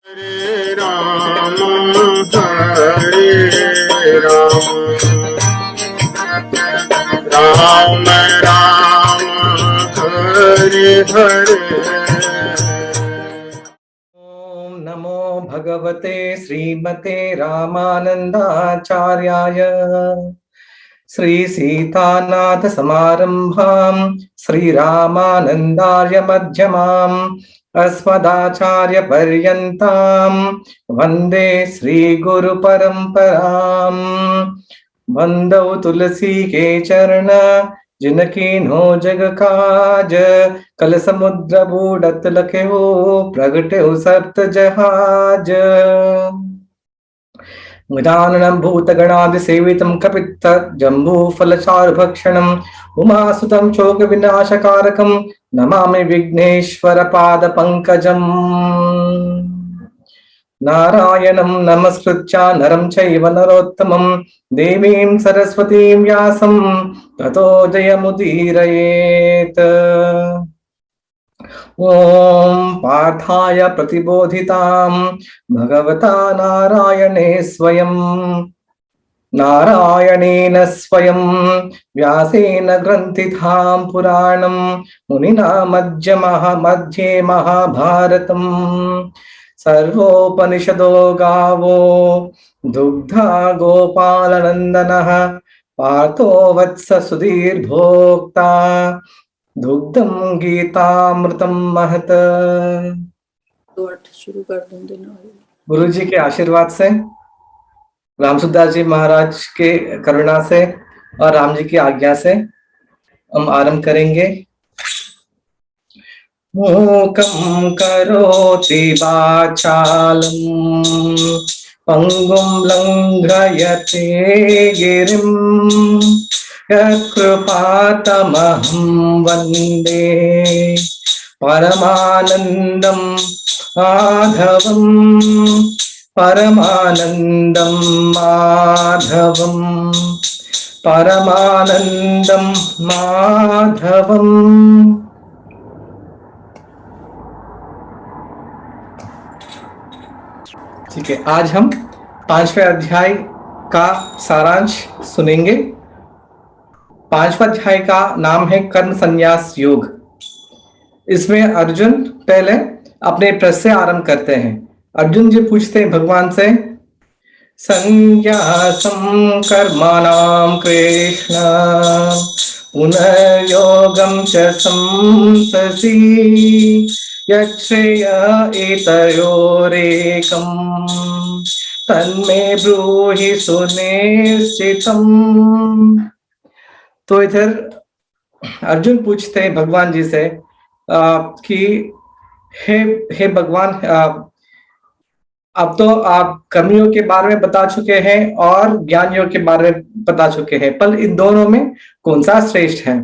हरे राम राम राम हरे हरे। ओम नमो भगवते श्रीमते रामानंदाचार्याय। श्री सीतानाथ समारंभां श्री रामानंदार्य मध्यमाम् अस्मदाचार्य पर्यन्तां वन्दे श्री गुरु परंपराम्। वंदौ तुलसी के चरण जिनकी नो जग काज, कल समुद्र बूढ़त लखे हो प्रगटे हो सप्त जहाज। गजाननं भूतगणादि सेवितं कपित्थ जम्बू फलचारु भक्षणं उमासुतं शोक विनाशकारकं नमामि विघ्नेश्वर पाद पंकजम्। नारायणं नमस्कृत्य नरं चैव नरोत्तमं देवीं सरस्वतीं व्यासं ततो जयमुदीरयेत्। ओम पार्थाय प्रतिबोधितां भगवता नारायणेन स्वयं व्यासेन ग्रन्थितां पुराणं मुनिना मध्ये महाभारतम्। सर्वोपनिषदो गावो दुग्धा गोपालनन्दनः पार्थो वत्स सुधीर्भोक्ता दुग्धम गीतामृतम महत। शुरू कर दूंगे ना। गुरु जी के आशीर्वाद से, रामसुदास जी महाराज के करुणा से और राम जी की आज्ञा से हम आरंभ करेंगे। मूकं करोति वाचालं पंगुं लंघयते गिरिं यत्कृपातमहं वन्दे परमानन्दं माधवं परमानन्दं माधवं परमानन्दं माधवम्। ठीक है, आज हम 5वें अध्याय का सारांश सुनेंगे। 5वां अध्याय का नाम है कर्म संन्यास योग। इसमें अर्जुन पहले अपने प्रश्न से आरंभ करते हैं। अर्जुन जी पूछते हैं भगवान से, संन्यासं कर्मणां कृष्ण पुनर्योगं च संससि यच्छ्रेय एतयोरेकं तन्मे ब्रूहि सुनिश्चितम्। तो इधर अर्जुन पूछते हैं भगवान जी से कि हे भगवान, अब तो आप कर्मियों के बारे में बता चुके हैं और ज्ञानियों के बारे में बता चुके हैं, पर इन दोनों में कौन सा श्रेष्ठ है?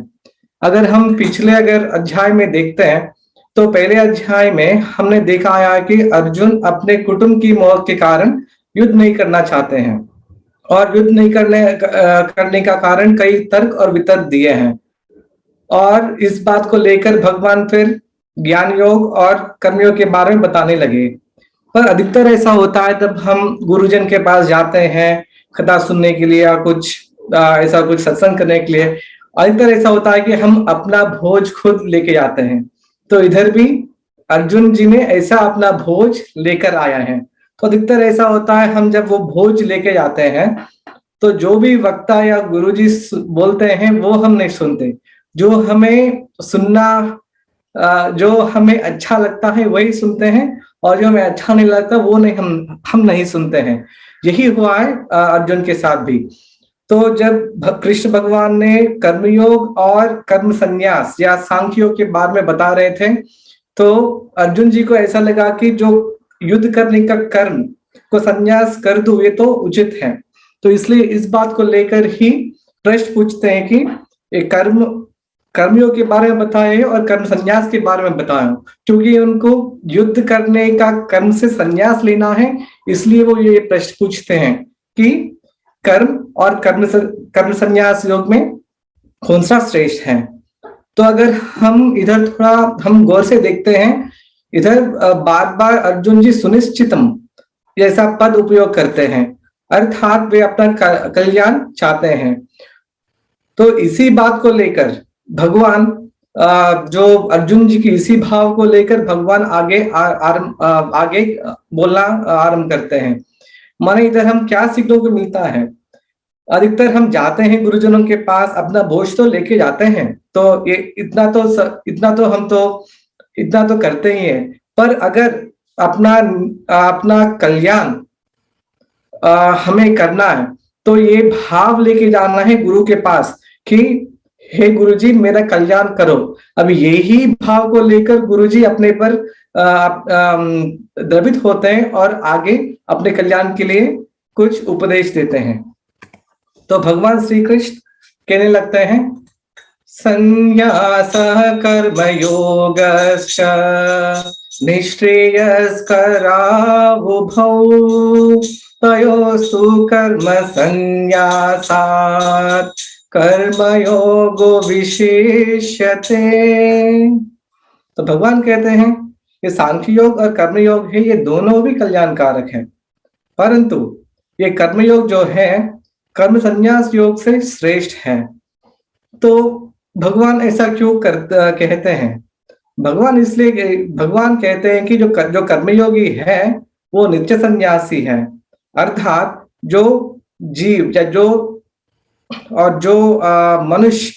अगर हम पिछले अध्याय में देखते हैं तो पहले अध्याय में हमने देखा है कि अर्जुन अपने कुटुंब की मौत के कारण युद्ध नहीं करना चाहते हैं और युद्ध नहीं करने का कारण कई तर्क और वितर्क दिए हैं। और इस बात को लेकर भगवान फिर ज्ञान योग और कर्मियों के बारे में बताने लगे। पर अधिकतर ऐसा होता है जब हम गुरुजन के पास जाते हैं कथा सुनने के लिए या कुछ ऐसा कुछ सत्संग करने के लिए, अधिकतर ऐसा होता है कि हम अपना भोज खुद लेके जाते हैं। तो इधर भी अर्जुन जी ने ऐसा अपना भोज लेकर आया है। तो अधिकतर ऐसा होता है, हम जब वो भोज लेके जाते हैं तो जो भी वक्ता या गुरुजी बोलते हैं वो हम नहीं सुनते। जो हमें सुनना, जो हमें अच्छा लगता है वही सुनते हैं और जो हमें अच्छा नहीं लगता वो नहीं, हम नहीं सुनते हैं। यही हुआ है अर्जुन के साथ भी। तो जब कृष्ण भगवान ने कर्मयोग और कर्म संन्यास या सांख्यों के बारे में बता रहे थे तो अर्जुन जी को ऐसा लगा कि जो युद्ध करने का कर्म को संन्यास कर दूं ये तो उचित है। तो इसलिए इस बात को लेकर ही प्रश्न पूछते हैं कि एक कर्मियों के बारे में बताए और कर्म संन्यास के बारे में बताए, क्योंकि उनको युद्ध करने का कर्म से संन्यास लेना है, इसलिए वो ये प्रश्न पूछते हैं कि कर्म और कर्म संन्यास योग में कौन सा श्रेष्ठ है। तो अगर हम इधर थोड़ा हम गौर से देखते हैं, इधर बार बार अर्जुन जी सुनिश्चितम जैसा पद उपयोग करते हैं, अर्थात वे अपना कल्याण चाहते हैं। तो इसी बात को लेकर भगवान जो अर्जुन जी की इसी भाव को लेकर भगवान आगे बोलना आरंभ करते हैं। माने इधर हम क्या सीखने को मिलता है, अधिकतर हम जाते हैं गुरुजनों के पास, अपना बोझ तो लेके जाते हैं, तो ये इतना तो करते ही हैं। पर अगर अपना कल्याण हमें करना है तो ये भाव लेके जाना है गुरु के पास कि हे गुरुजी मेरा कल्याण करो। अब यही भाव को लेकर गुरुजी अपने पर द्रवित होते हैं और आगे अपने कल्याण के लिए कुछ उपदेश देते हैं। तो भगवान श्री कृष्ण कहने लगते हैं, संन्यासः कर्मयोगश्च निःश्रेयस्करावुभौ तयोस्तु कर्म संन्यासात् कर्मयोगो विशिष्यते। तो भगवान कहते हैं कि सांख्य योग और कर्मयोग है, ये दोनों भी कल्याणकारक हैं, परंतु ये कर्मयोग जो है कर्म संन्यास योग से श्रेष्ठ है। तो भगवान ऐसा क्यों कहते हैं? भगवान कहते हैं कि जो कर्मयोगी है वो नित्य सन्यासी है, अर्थात जो जीव या जो मनुष्य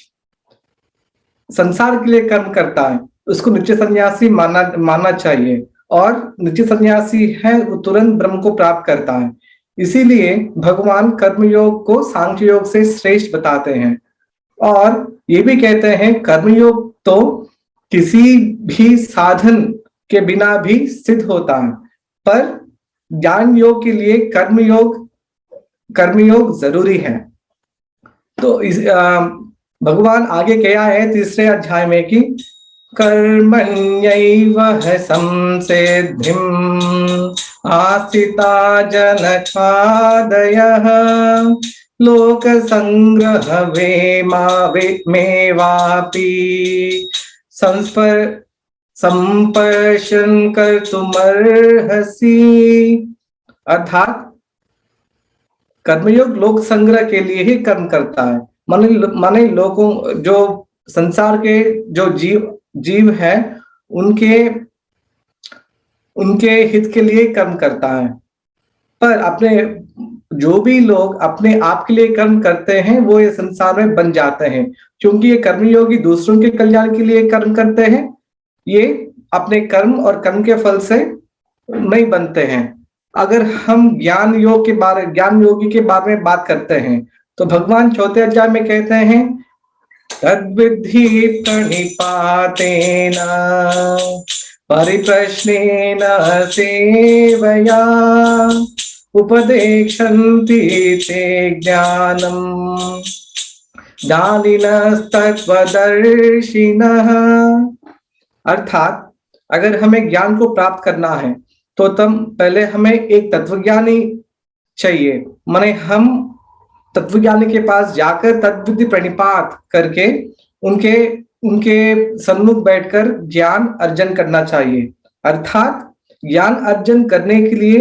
संसार के लिए कर्म करता है उसको नित्य सन्यासी मानना चाहिए, और नित्य सन्यासी है वो तुरंत ब्रह्म को प्राप्त करता है। इसीलिए भगवान कर्मयोग को सांख्य योग से श्रेष्ठ बताते हैं, और ये भी कहते हैं कर्मयोग तो किसी भी साधन के बिना भी सिद्ध होता है, पर ज्ञान योग के लिए कर्मयोग जरूरी है। तो भगवान आगे क्या है तीसरे अध्याय में कि कर्मण्यैव संसिद्धिम् आस्थिता जनकादयः लोक संग्रह मेवापि संपर्शन कर्तुमर्हसि। अर्थात कर्मयोग लोक संग्रह के लिए ही कर्म करता है, माने लोगों जो संसार के जो जीव है उनके हित के लिए कर्म करता है। पर जो भी लोग अपने आप के लिए कर्म करते हैं वो ये संसार में बन जाते हैं, क्योंकि ये कर्मयोगी दूसरों के कल्याण के लिए कर्म करते हैं, ये अपने कर्म और कर्म के फल से नहीं बनते हैं। अगर हम ज्ञान योगी के बारे में बात करते हैं तो भगवान चौथे अध्याय में कहते हैं तद्विद्धि प्रणिपातेन परिप्रश्नेन सेवया उपदेक्षन्ति ते ज्ञानम् ज्ञानिनस्तत्त्वदर्शिनः। अर्थात अगर हमें ज्ञान को प्राप्त करना है तो पहले हमें एक तत्वज्ञानी चाहिए, माने हम तत्वज्ञानी के पास जाकर तद्विधि प्रणिपात करके उनके सन्मुख बैठकर ज्ञान अर्जन करना चाहिए। अर्थात ज्ञान अर्जन करने के लिए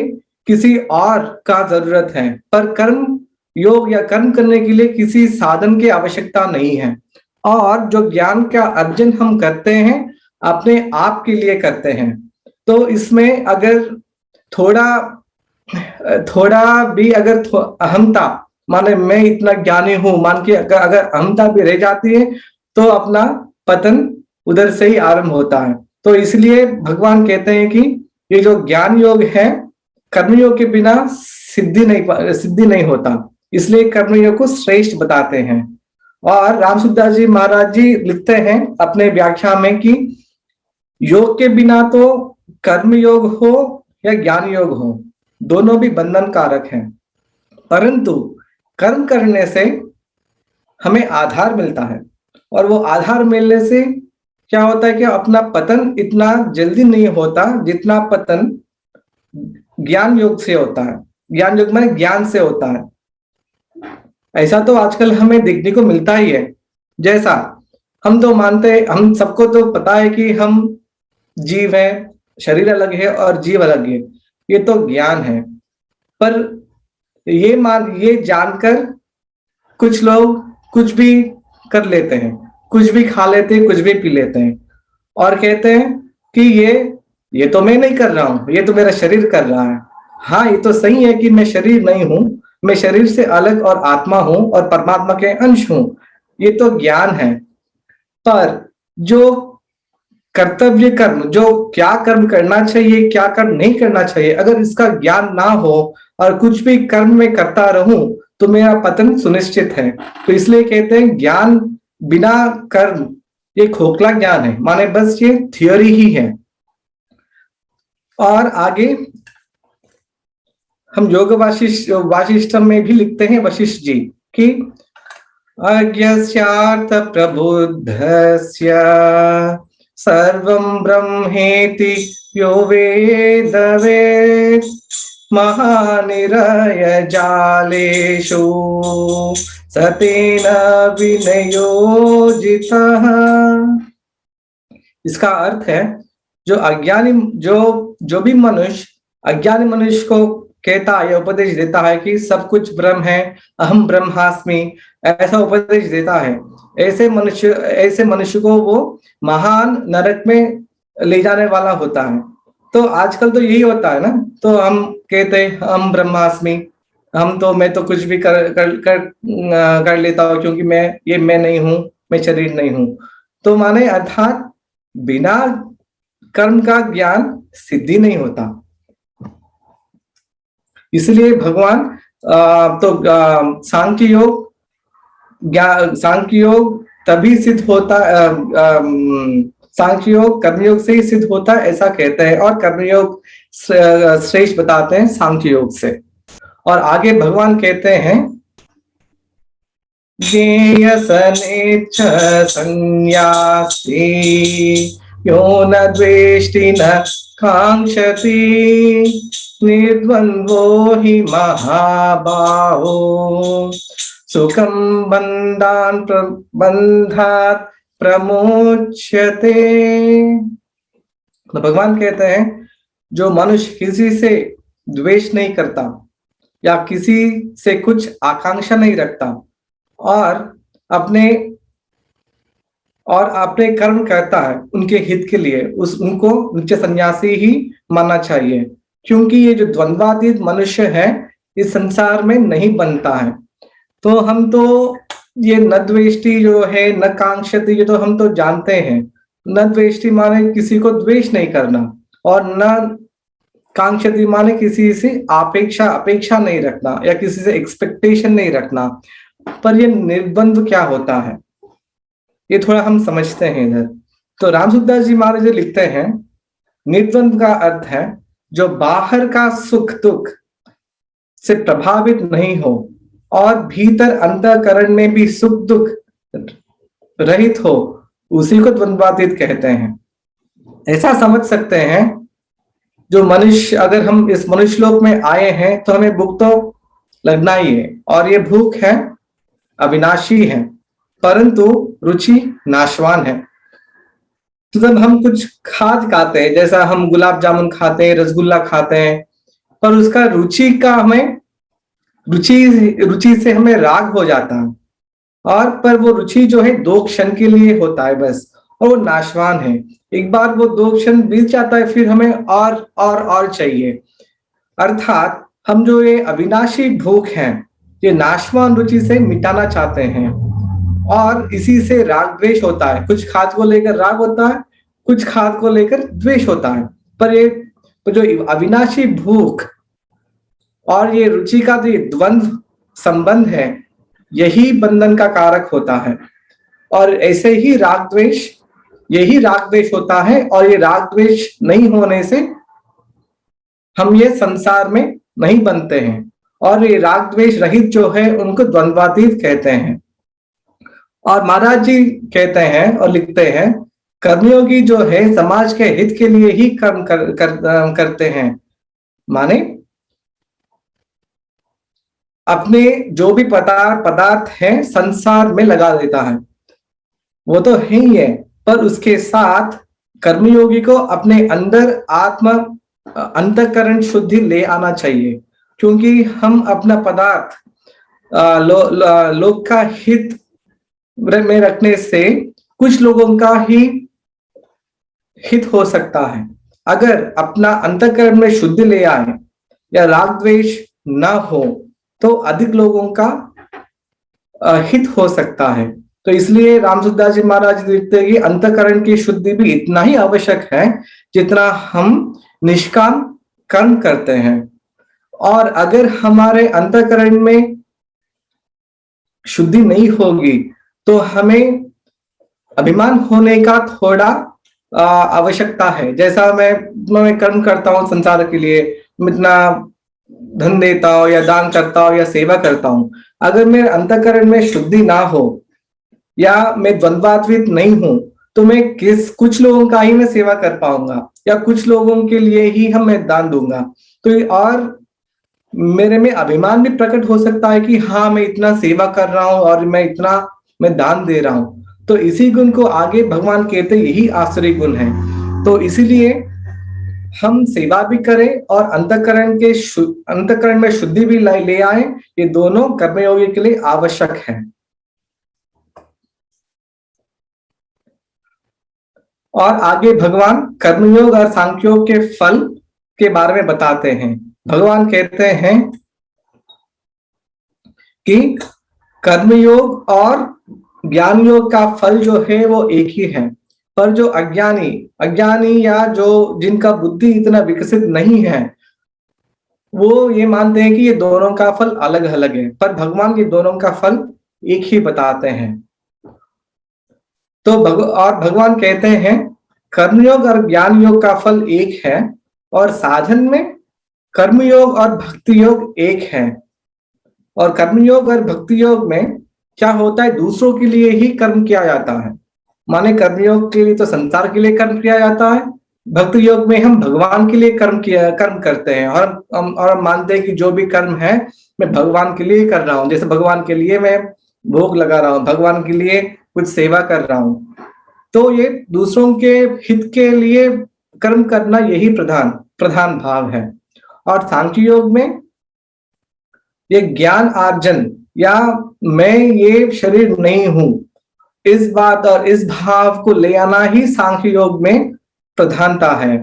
किसी और का जरूरत है, पर कर्म योग या कर्म करने के लिए किसी साधन की आवश्यकता नहीं है। और जो ज्ञान का अर्जन हम करते हैं अपने आप के लिए करते हैं। तो इसमें अगर थोड़ा भी अगर अहमता, माने मैं इतना ज्ञानी हूं मान के अगर अहमता भी रह जाती है तो अपना पतन उधर से ही आरंभ होता है। तो इसलिए भगवान कहते हैं कि ये जो ज्ञान योग है कर्मयोग के बिना सिद्धि नहीं होता, इसलिए कर्मयोग को श्रेष्ठ बताते हैं। और रामसुदास जी महाराज जी लिखते हैं अपने व्याख्या में कि योग के बिना तो कर्म योग हो या ज्ञान योग हो दोनों भी बंधन कारक हैं, परंतु कर्म करने से हमें आधार मिलता है, और वो आधार मिलने से क्या होता है कि अपना पतन इतना जल्दी नहीं होता जितना पतन ज्ञान योग से होता है। ज्ञान योग में ज्ञान से होता है। ऐसा तो आजकल हमें देखने को मिलता ही है। जैसा हम सबको तो पता है कि हम जीव हैं शरीर अलग है और जीव अलग है, ये तो ज्ञान है। पर ये जानकर कुछ लोग कुछ भी कर लेते हैं, कुछ भी खा लेते हैं, कुछ भी पी लेते हैं और कहते हैं कि ये तो मैं नहीं कर रहा हूं, ये तो मेरा शरीर कर रहा है। हाँ, ये तो सही है कि मैं शरीर नहीं हूं, मैं शरीर से अलग और आत्मा हूं और परमात्मा के अंश हूं, ये तो ज्ञान है। पर जो कर्तव्य कर्म, जो क्या कर्म करना चाहिए, क्या कर्म नहीं करना चाहिए, अगर इसका ज्ञान ना हो और कुछ भी कर्म में करता रहूं तो मेरा पतन सुनिश्चित है। तो इसलिए कहते हैं ज्ञान बिना कर्म ये खोखला ज्ञान है, माने बस ये थियोरी ही है। और आगे हम योग वासिष्ठम में भी लिखते हैं वशिष्ठ जी कि अज्ञस्यार्थ प्रबुद्धस्य सर्वं ब्रह्मेति यो वेदवेत् महानिरय जालेषु सतेन विनयोजितः। इसका अर्थ है जो भी मनुष्य अज्ञानी मनुष्य को कहता है, उपदेश देता है कि सब कुछ ब्रह्म है, अहम ब्रह्मास्मि, ऐसा उपदेश देता है, ऐसे मनुष्य को वो महान नरक में ले जाने वाला होता है। तो आजकल तो यही होता है ना, तो हम कहते हैं हम ब्रह्मास्मि, मैं तो कुछ भी कर लेता हूँ क्योंकि मैं नहीं हूँ, मैं शरीर नहीं हूँ। तो माने अर्थात बिना कर्म का ज्ञान सिद्धि नहीं होता। इसलिए भगवान सांख्य योग तभी सिद्ध होता, सांख्य योग कर्मयोग से ही सिद्ध होता है ऐसा कहते हैं, और कर्मयोग श्रेष्ठ बताते हैं सांख्य योग से। और आगे भगवान कहते हैं ज्ञेयसनेच्छ संन्यासी यो न द्वेष्टि न कांक्षति निर्द्वन्द्वो हि महाबाहो सुखं बंधात् प्रमोच्यते। तो भगवान कहते हैं जो मनुष्य किसी से द्वेष नहीं करता या किसी से कुछ आकांक्षा नहीं रखता और अपने कर्म करता है उनके हित के लिए, उनको नित्य सन्यासी ही मानना चाहिए, क्योंकि ये जो द्वंद्वातीत मनुष्य है इस संसार में नहीं बनता है। तो हम तो ये न द्वेष्टि जो है न कांक्षति, ये तो हम तो जानते हैं। न द्वेष्टि माने किसी को द्वेष नहीं करना, और न कांक्षति माने किसी से अपेक्षा नहीं रखना या किसी से एक्सपेक्टेशन नहीं रखना। पर ये निर्बंध क्या होता है ये थोड़ा हम समझते हैं इधर। तो रामसुखदास जी महाराज जी लिखते हैं निर्द्वंद का अर्थ है जो बाहर का सुख दुख से प्रभावित नहीं हो और भीतर अंतःकरण में भी सुख दुख रहित हो, उसी को द्वंद्वातीत कहते हैं। ऐसा समझ सकते हैं जो मनुष्य, अगर हम इस मनुष्य लोक में आए हैं तो हमें भूख तो लगना ही है, और ये भूख है अविनाशी है, परंतु रुचि नाशवान है। तो जब हम कुछ खाद्य खाते हैं, जैसा हम गुलाब जामुन खाते हैं, रसगुल्ला खाते हैं, पर उसका रुचि से हमें राग हो जाता है, और पर वो रुचि जो है 2 क्षण के लिए होता है बस, और वो नाशवान है। एक बार वो 2 क्षण बीत जाता है फिर हमें और चाहिए। अर्थात हम जो ये अविनाशी भूख है ये नाशवान रुचि से मिटाना चाहते हैं, और इसी से राग द्वेष होता है। कुछ खाद्य को लेकर राग होता है, कुछ खाद्य को लेकर द्वेष होता है। पर ये जो अविनाशी भूख और ये रुचि का जो द्वंद्व संबंध है यही बंधन का कारक होता है, और ऐसे ही राग द्वेष होता है, और ये राग द्वेष नहीं होने से हम ये संसार में नहीं बनते हैं, और ये राग द्वेष रहित जो है उनको द्वंद्वातीत कहते हैं। और महाराज जी कहते हैं और लिखते हैं कर्मयोगी जो है समाज के हित के लिए ही कर्म करते हैं, माने अपने जो भी पदार्थ है संसार में लगा देता है, वो तो है ही है, पर उसके साथ कर्मयोगी को अपने अंदर अंतःकरण शुद्धि ले आना चाहिए, क्योंकि हम अपना पदार्थ लोग का हित में रखने से कुछ लोगों का ही हित हो सकता है। अगर अपना अंतःकरण में शुद्धि ले आए या राग द्वेष ना हो तो अधिक लोगों का हित हो सकता है। तो इसलिए रामसुखदास जी महाराज लिखते हैं कि अंतःकरण की शुद्धि भी इतना ही आवश्यक है जितना हम निष्काम कर्म करते हैं। और अगर हमारे अंतःकरण में शुद्धि नहीं होगी तो हमें अभिमान होने का थोड़ा आवश्यकता है। जैसा मैं कर्म करता हूँ संसार के लिए, मैं इतना धन देता हूँ या दान करता हूँ या सेवा करता हूँ, अगर मेरे अंतःकरण में शुद्धि ना हो या मैं द्वंद्वातीत नहीं हूं तो मैं कुछ लोगों का ही मैं सेवा कर पाऊंगा या कुछ लोगों के लिए ही मैं दान दूंगा। तो और मेरे में अभिमान भी प्रकट हो सकता है कि हाँ मैं इतना सेवा कर रहा हूं और मैं दान दे रहा हूं। तो इसी गुण को आगे भगवान कहते यही आश्रय गुण है। तो इसीलिए हम सेवा भी करें और अंतःकरण में शुद्धि भी ले आए। ये दोनों कर्मयोगी के लिए आवश्यक है। और आगे भगवान कर्मयोग और सांख्योग के फल के बारे में बताते हैं। भगवान कहते हैं कि कर्मयोग और ज्ञान योग का फल जो है वो एक ही है, पर जो अज्ञानी या जो जिनका बुद्धि इतना विकसित नहीं है वो ये मानते हैं कि ये दोनों का फल अलग अलग है, पर भगवान ये दोनों का फल एक ही बताते हैं। तो भगवान कहते हैं कर्मयोग और ज्ञान योग का फल एक है और साधन में कर्मयोग और भक्ति योग एक है। और कर्मयोग और भक्ति योग में क्या होता है, दूसरों के लिए ही कर्म किया जाता है। माने कर्मयोग के लिए तो संसार के लिए कर्म किया जाता है, भक्ति योग में हम भगवान के लिए कर्म करते हैं और मानते हैं कि जो भी कर्म है मैं भगवान के लिए कर रहा हूँ। जैसे भगवान के लिए मैं भोग लगा रहा हूँ, भगवान के लिए कुछ सेवा कर रहा हूँ। तो ये दूसरों के हित के लिए कर्म करना यही प्रधान भाव है। और सांख्य योग में ये ज्ञान अर्जन या मैं ये शरीर नहीं हूं, इस बात और इस भाव को ले आना ही सांख्य योग में प्रधानता है।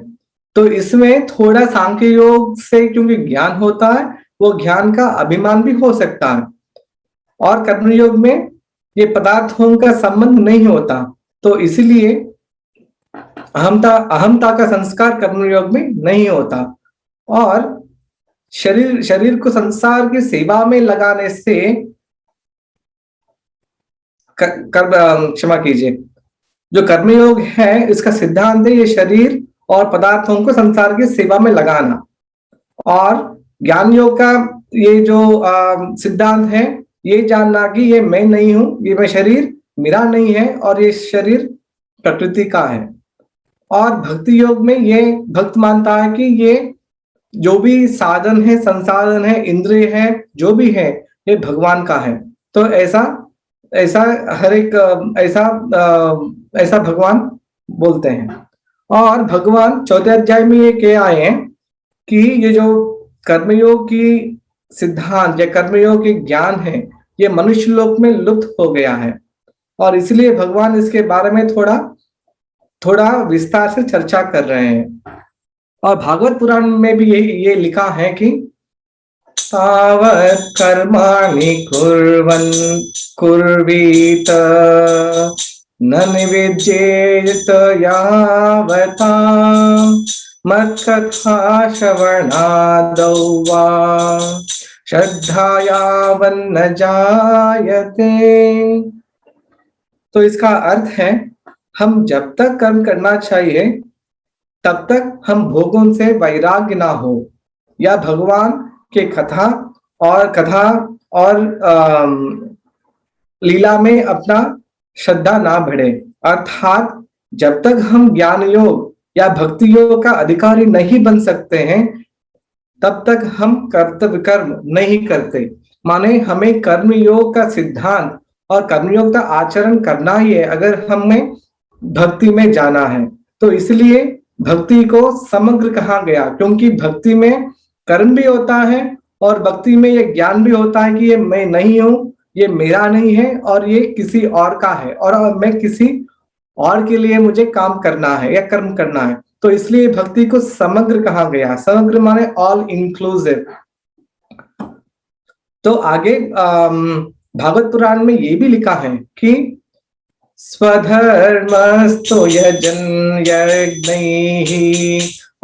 तो इसमें थोड़ा सांख्य योग से क्योंकि ज्ञान होता है, वो ज्ञान का अभिमान भी हो सकता है। और कर्म योग में ये पदार्थों का संबंध नहीं होता, तो इसलिए अहमता का संस्कार कर्म योग में नहीं होता। और शरीर को संसार की सेवा में लगाने से क्षमा कीजिए, जो कर्मयोग है इसका सिद्धांत है ये शरीर और पदार्थों को संसार की सेवा में लगाना। और ज्ञान योग का ये जो सिद्धांत है ये जानना कि ये मैं नहीं हूं, ये मैं शरीर मेरा नहीं है और ये शरीर प्रकृति का है। और भक्ति योग में ये भक्त मानता है कि ये जो भी साधन है, संसाधन है, इंद्रिय है, जो भी है ये भगवान का है। तो ऐसा हर एक ऐसा भगवान बोलते हैं। और भगवान चौथे अध्याय में ये कह आए हैं कि ये जो कर्मयोग की सिद्धांत या कर्मयोग की ज्ञान है ये मनुष्य लोक में लुप्त हो गया है, और इसलिए भगवान इसके बारे में थोड़ा विस्तार से चर्चा कर रहे हैं। और भागवत पुराण में भी ये लिखा है कि तावत् कर्माणि कुर्वीत न निविद्येत यावता मत्कथा श्रवणादौ वा श्रद्धायावन्न जायते। तो इसका अर्थ है हम जब तक कर्म करना चाहिए तब तक हम भोगों से वैराग्य ना हो या भगवान के कथा और लीला में अपना श्रद्धा ना बढ़े। अर्थात जब तक हम ज्ञान योग या भक्ति योग का अधिकारी नहीं बन सकते हैं तब तक हम कर्तव्य कर्म नहीं करते। माने हमें कर्म योग का सिद्धांत और कर्मयोग का आचरण करना ही है अगर हमें भक्ति में जाना है। तो इसलिए भक्ति को समग्र कहा गया, क्योंकि भक्ति में कर्म भी होता है और भक्ति में ये ज्ञान भी होता है कि ये मैं नहीं हूं, ये मेरा नहीं है और ये किसी और का है, और मैं किसी और के लिए मुझे काम करना है या कर्म करना है। तो इसलिए भक्ति को समग्र कहा गया। समग्र माने ऑल इंक्लूसिव। तो आगे भागवत पुराण में ये भी लिखा है कि स्वधर्मस्तु यजन् यज्ञैः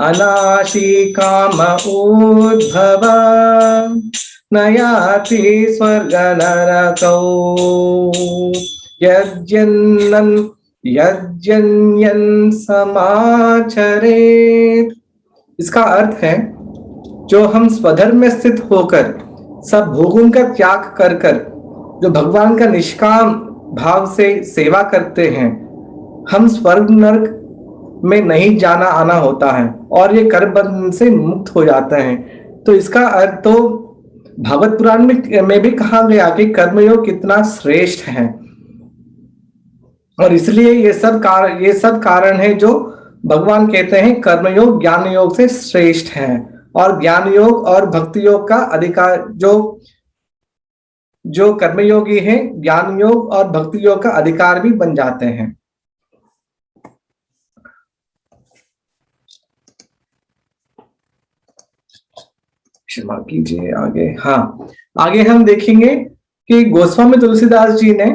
अनाशि काम उद्भव न याति स्वर्ग नरकौ यज्ञन् समाचरेत्। इसका अर्थ है जो हम स्वधर्म में स्थित होकर सब भोगों का त्याग कर कर जो भगवान का निष्काम भाव से सेवा करते हैं, हम स्वर्ग नरक में नहीं जाना आना होता है और ये कर्म बंधन से मुक्त हो जाते हैं। तो इसका अर्थ तो भागवत पुराण में भी कहा गया कि कर्मयोग कितना श्रेष्ठ है, और इसलिए ये सब कारण है जो भगवान कहते हैं कर्मयोग ज्ञान योग से श्रेष्ठ है, और ज्ञान योग और भक्ति योग का अधिकार जो कर्मयोगी है ज्ञान योग और भक्ति योग का अधिकार भी बन जाते हैं। क्षमा कीजिए आगे। हाँ, आगे हम देखेंगे कि गोस्वामी तुलसीदास जी ने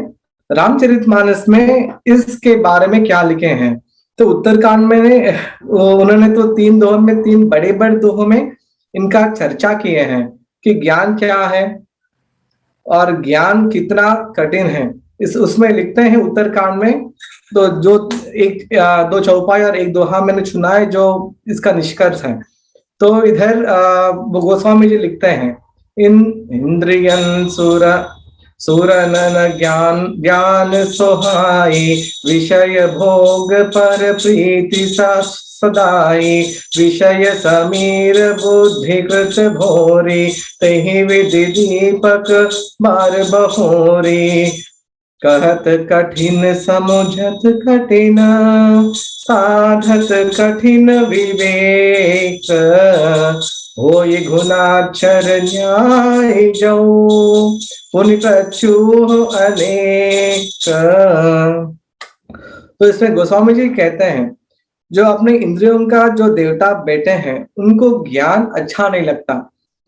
रामचरितमानस में इसके बारे में क्या लिखे हैं। तो उत्तरकांड में उन्होंने तो 3 दोहों में 3 बड़े बड़े दोहों में इनका चर्चा किए हैं कि ज्ञान क्या है और ज्ञान कितना कठिन है। उसमें लिखते हैं उत्तरकांड में, तो जो 2 चौपाई और 1 दोहा मैंने चुना है जो इसका निष्कर्ष है। तो इधर गोस्वामी जी लिखते हैं, इंद्रियन सुरनन ज्ञान सोहाई विषय भोग पर प्रीति सदाई विषय समीर बुद्धि कृत भोरी तहि विधि दीपक बार बहोरी कहत कठिन समुझत कठिन साधत कठिन विवेक होय गुणाक्षर न्याय जो पुनि प्रचुह अनेक। तो इसमें गोस्वामी जी कहते हैं जो अपने इंद्रियों का जो देवता बैठे हैं उनको ज्ञान अच्छा नहीं लगता,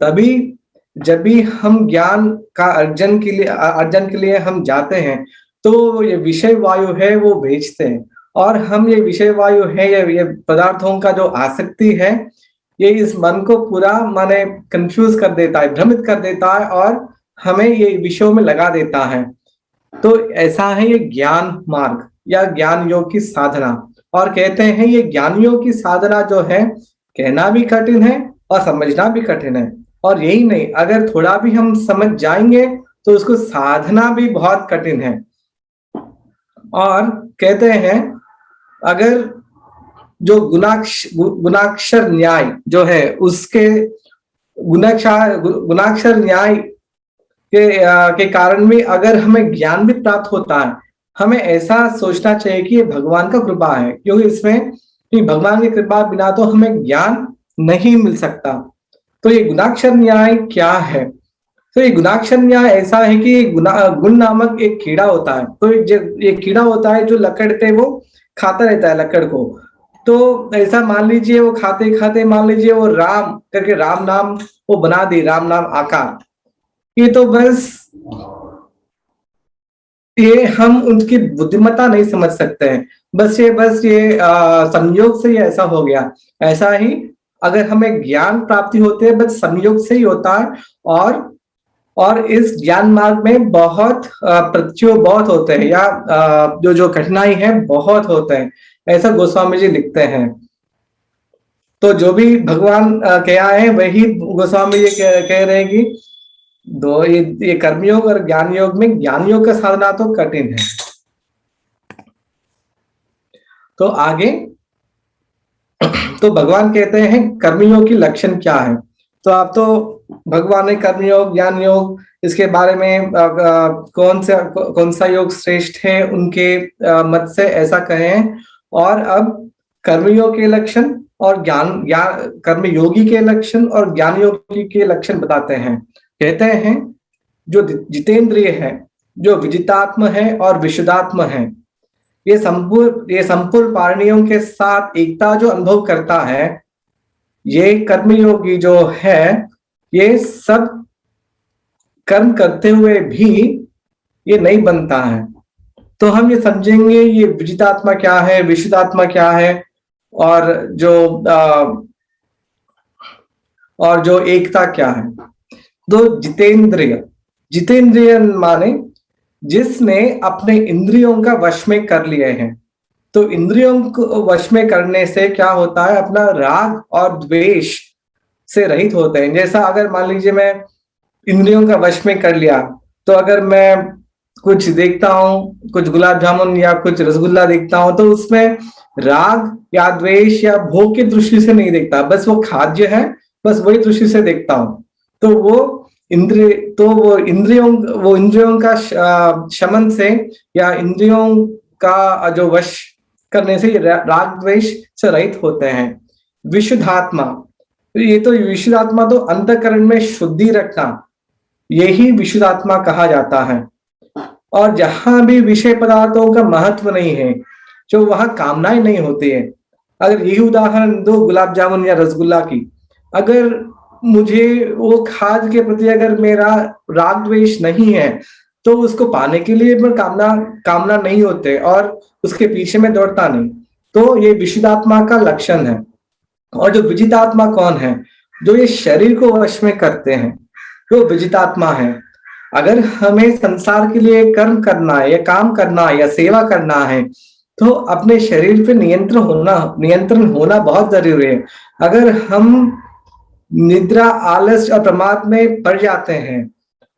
तभी जब भी हम ज्ञान का अर्जन के लिए हम जाते हैं तो ये विषय वायु है वो भेजते हैं, और हम ये विषय वायु है ये पदार्थों का जो आसक्ति है ये इस मन को पूरा माने कंफ्यूज कर देता है, भ्रमित कर देता है और हमें ये विषयों में लगा देता है। तो ऐसा है ये ज्ञान मार्ग या ज्ञान योग की साधना, और कहते हैं ये ज्ञान योग की साधना जो है कहना भी कठिन है और समझना भी कठिन है, और यही नहीं अगर थोड़ा भी हम समझ जाएंगे तो उसको साधना भी बहुत कठिन है। और कहते हैं अगर जो गुणाक्षर न्याय जो है उसके गुणाक्षर न्याय के कारण भी अगर हमें ज्ञान भी प्राप्त होता है, हमें ऐसा सोचना चाहिए कि ये भगवान का कृपा है, क्योंकि इसमें कि भगवान की कृपा बिना तो हमें ज्ञान नहीं मिल सकता। तो ये गुणाक्षर न्याय क्या है? तो ये गुणाक्षर न्याय ऐसा है कि गुण नामक एक कीड़ा होता है। तो ये कीड़ा होता है जो लकड़ पे वो खाता रहता है लकड़ को। तो ऐसा मान लीजिए वो खाते खाते मान लीजिए वो राम करके राम नाम वो बना दी, राम नाम आकार। ये तो बस ये हम उनकी बुद्धिमत्ता नहीं समझ सकते हैं, बस ये संयोग से ही ऐसा हो गया। ऐसा ही अगर हमें ज्ञान प्राप्ति होती है बस संयोग से ही होता है, और इस ज्ञान मार्ग में बहुत प्रत्युह बहुत होते हैं या जो कठिनाई है बहुत होते हैं, ऐसा गोस्वामी जी लिखते हैं। तो जो भी भगवान कह है वही गोस्वामी जी कह रहे हैं कि ये कर्मयोग और ज्ञान योग में ज्ञान योग का साधना तो कठिन है। तो आगे तो भगवान कहते हैं कर्मयोग की लक्षण क्या है। तो आप तो भगवान ने कर्मयोग ज्ञान योग इसके बारे में कौन सा योग श्रेष्ठ है उनके मत से ऐसा कहे हैं, और अब कर्मयोग के लक्षण और कर्मयोगी के लक्षण और ज्ञान योगी के लक्षण बताते हैं। कहते हैं जो जितेंद्रिय है, जो विजितात्म है और विशुद्धात्म है, ये संपूर्ण प्राणियों के साथ एकता जो अनुभव करता है, ये कर्मयोगी जो है, ये सब कर्म करते हुए भी ये नहीं बनता है। तो हम ये समझेंगे ये विजितात्मा क्या है, विशुद्धात्मा क्या है, और जो एकता क्या है। तो जितेंद्रिय माने जिसने अपने इंद्रियों का वश में कर लिए हैं। तो इंद्रियों को वश में करने से क्या होता है, अपना राग और द्वेष से रहित होते हैं। जैसा अगर मान लीजिए मैं इंद्रियों का वश में कर लिया, तो अगर मैं कुछ देखता हूँ, कुछ गुलाब जामुन या कुछ रसगुल्ला देखता हूँ, तो उसमें राग या द्वेष या भोग की दृष्टि से नहीं देखता, बस वो खाद्य है, बस वही दृष्टि से देखता हूँ। तो वो इंद्रियों का शमन से या इंद्रियों का जो वश करने से राग द्वेष से रहित होते हैं। विशुद्धात्मा, ये तो विशुद्धात्मा तो अंतःकरण में शुद्धि रखना, यही विशुद्धात्मा कहा जाता है। और जहां भी विषय पदार्थों का महत्व नहीं है, जो वहां कामनाएं नहीं होती है। अगर यही उदाहरण दो गुलाब जामुन या रसगुल्ला की, अगर मुझे वो खाद्य के प्रति अगर मेरा राग द्वेष नहीं है, तो उसको पाने के लिए मैं कामना नहीं होते और उसके पीछे में दौड़ता नहीं। तो ये विशुद्धात्मा का लक्षण है। और जो विजितात्मा कौन है, जो ये शरीर को वश में करते हैं, वो विजितात्मा है। अगर हमें संसार के लिए कर्म करना है या काम करना है या सेवा करना है, तो अपने शरीर पे नियंत्रण होना बहुत जरूरी है। अगर हम निद्रा, आलस और प्रमाद में पड़ जाते हैं,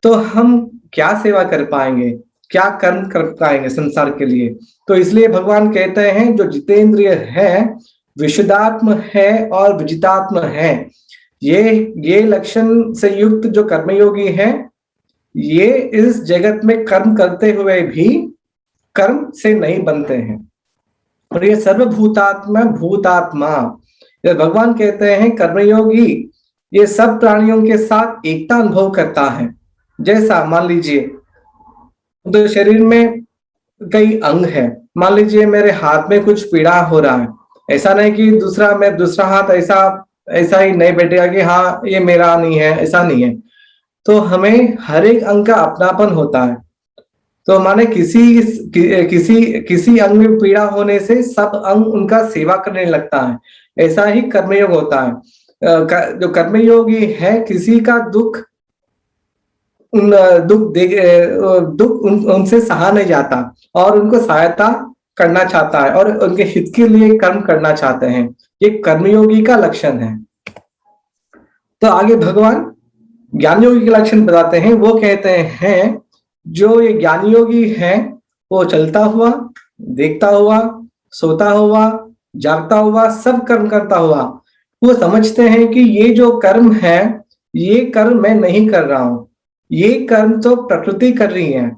तो हम क्या सेवा कर पाएंगे, क्या कर्म कर पाएंगे संसार के लिए। तो इसलिए भगवान कहते हैं जो जितेंद्रिय है, विशुद्धात्म है और विजितात्म है, ये लक्षण से युक्त जो कर्मयोगी है, ये इस जगत में कर्म करते हुए भी कर्म से नहीं बनते हैं। और ये सर्वभूतात्मा भूतात्मा, भगवान कहते हैं कर्मयोगी ये सब प्राणियों के साथ एकता अनुभव करता है। जैसा मान लीजिए तो शरीर में कई अंग है, मान लीजिए मेरे हाथ में कुछ पीड़ा हो रहा है, ऐसा नहीं कि दूसरा हाथ ऐसा ही नहीं बैठेगा कि हाँ ये मेरा नहीं है, ऐसा नहीं है। तो हमें हर एक अंग का अपनापन होता है। तो माने किसी अंग में पीड़ा होने से सब अंग उनका सेवा करने लगता है। ऐसा ही कर्मयोग होता है। जो कर्मयोगी है, किसी का दुख उनसे सहा नहीं जाता और उनको सहायता करना चाहता है और उनके हित के लिए कर्म करना चाहते हैं। ये कर्मयोगी का लक्षण है। तो आगे भगवान ज्ञान योगी के लक्षण बताते हैं। वो कहते हैं जो ये ज्ञान योगी है, वो चलता हुआ, देखता हुआ, सोता हुआ, जागता हुआ, सब कर्म करता हुआ, वो समझते हैं कि ये जो कर्म है, ये कर्म मैं नहीं कर रहा हूं, ये कर्म तो प्रकृति कर रही है।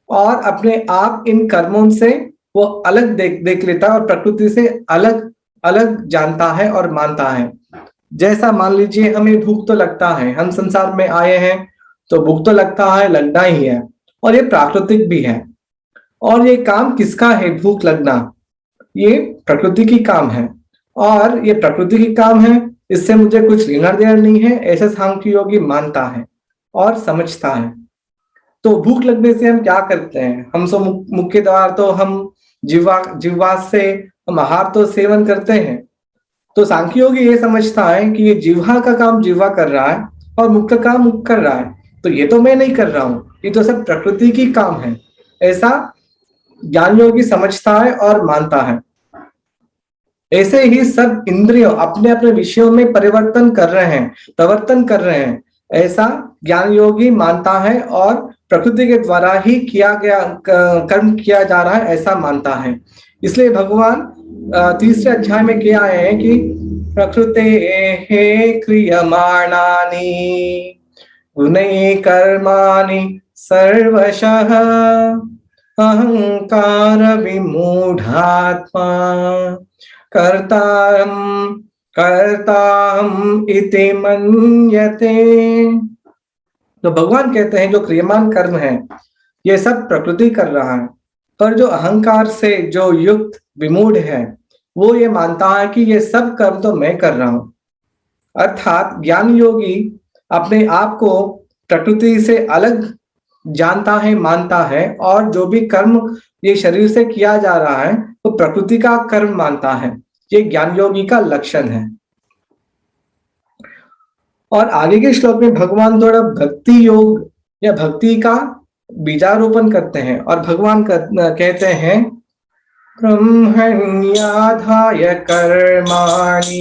और अपने आप इन कर्मों से वो अलग देख लेता है और प्रकृति से अलग अलग जानता है और मानता है। जैसा मान लीजिए हमें भूख तो लगता है, हम संसार में आए हैं तो भूख तो लगता है, लगना ही है, और ये प्राकृतिक भी है। और ये काम किसका है, भूख लगना, ये प्रकृति की काम है। और ये प्रकृति की काम है, इससे मुझे कुछ लेना देना नहीं है, ऐसा सांख्य योगी मानता है और समझता है। तो भूख लगने से हम क्या करते हैं, हम सो मुख्य द्वार तो हम जिह्वा से हम आहार तो सेवन करते हैं। तो सांख्य योगी ये समझता है कि ये जिह्वा का काम जिह्वा कर रहा है और मुख का काम मुख कर रहा है, तो ये तो मैं नहीं कर रहा हूं, ये तो सब प्रकृति की काम है, ऐसा ज्ञान योगी समझता है और मानता है। ऐसे ही सब इंद्रियों अपने अपने विषयों में प्रवर्तन कर रहे हैं, ऐसा ज्ञान योगी मानता है और प्रकृति के द्वारा ही किया गया कर्म किया जा रहा है, ऐसा मानता है। इसलिए भगवान तीसरे अध्याय में क्या है कि प्रकृते क्रियमाणानि गुणैः कर्माणि सर्वशः अहंकार विमूढ़ात्मा कर्तारं कर्ताहम् इति मन्यते। तो भगवान कहते हैं जो क्रियमान कर्म है ये सब प्रकृति कर रहा है, पर जो अहंकार से जो युक्त विमूढ़ है वो ये मानता है कि ये सब कर्म तो मैं कर रहा हूं। अर्थात ज्ञान योगी अपने आप को प्रकृति से अलग जानता है, मानता है, और जो भी कर्म ये शरीर से किया जा रहा है वो प्रकृति का कर्म मानता है। ये ज्ञान योगी का लक्षण है। और आगे के श्लोक में भगवान थोड़ा भक्ति योग या भक्ति का बीजारोपण करते हैं और भगवान कहते हैं ब्रह्मण्याधाय कर्माणि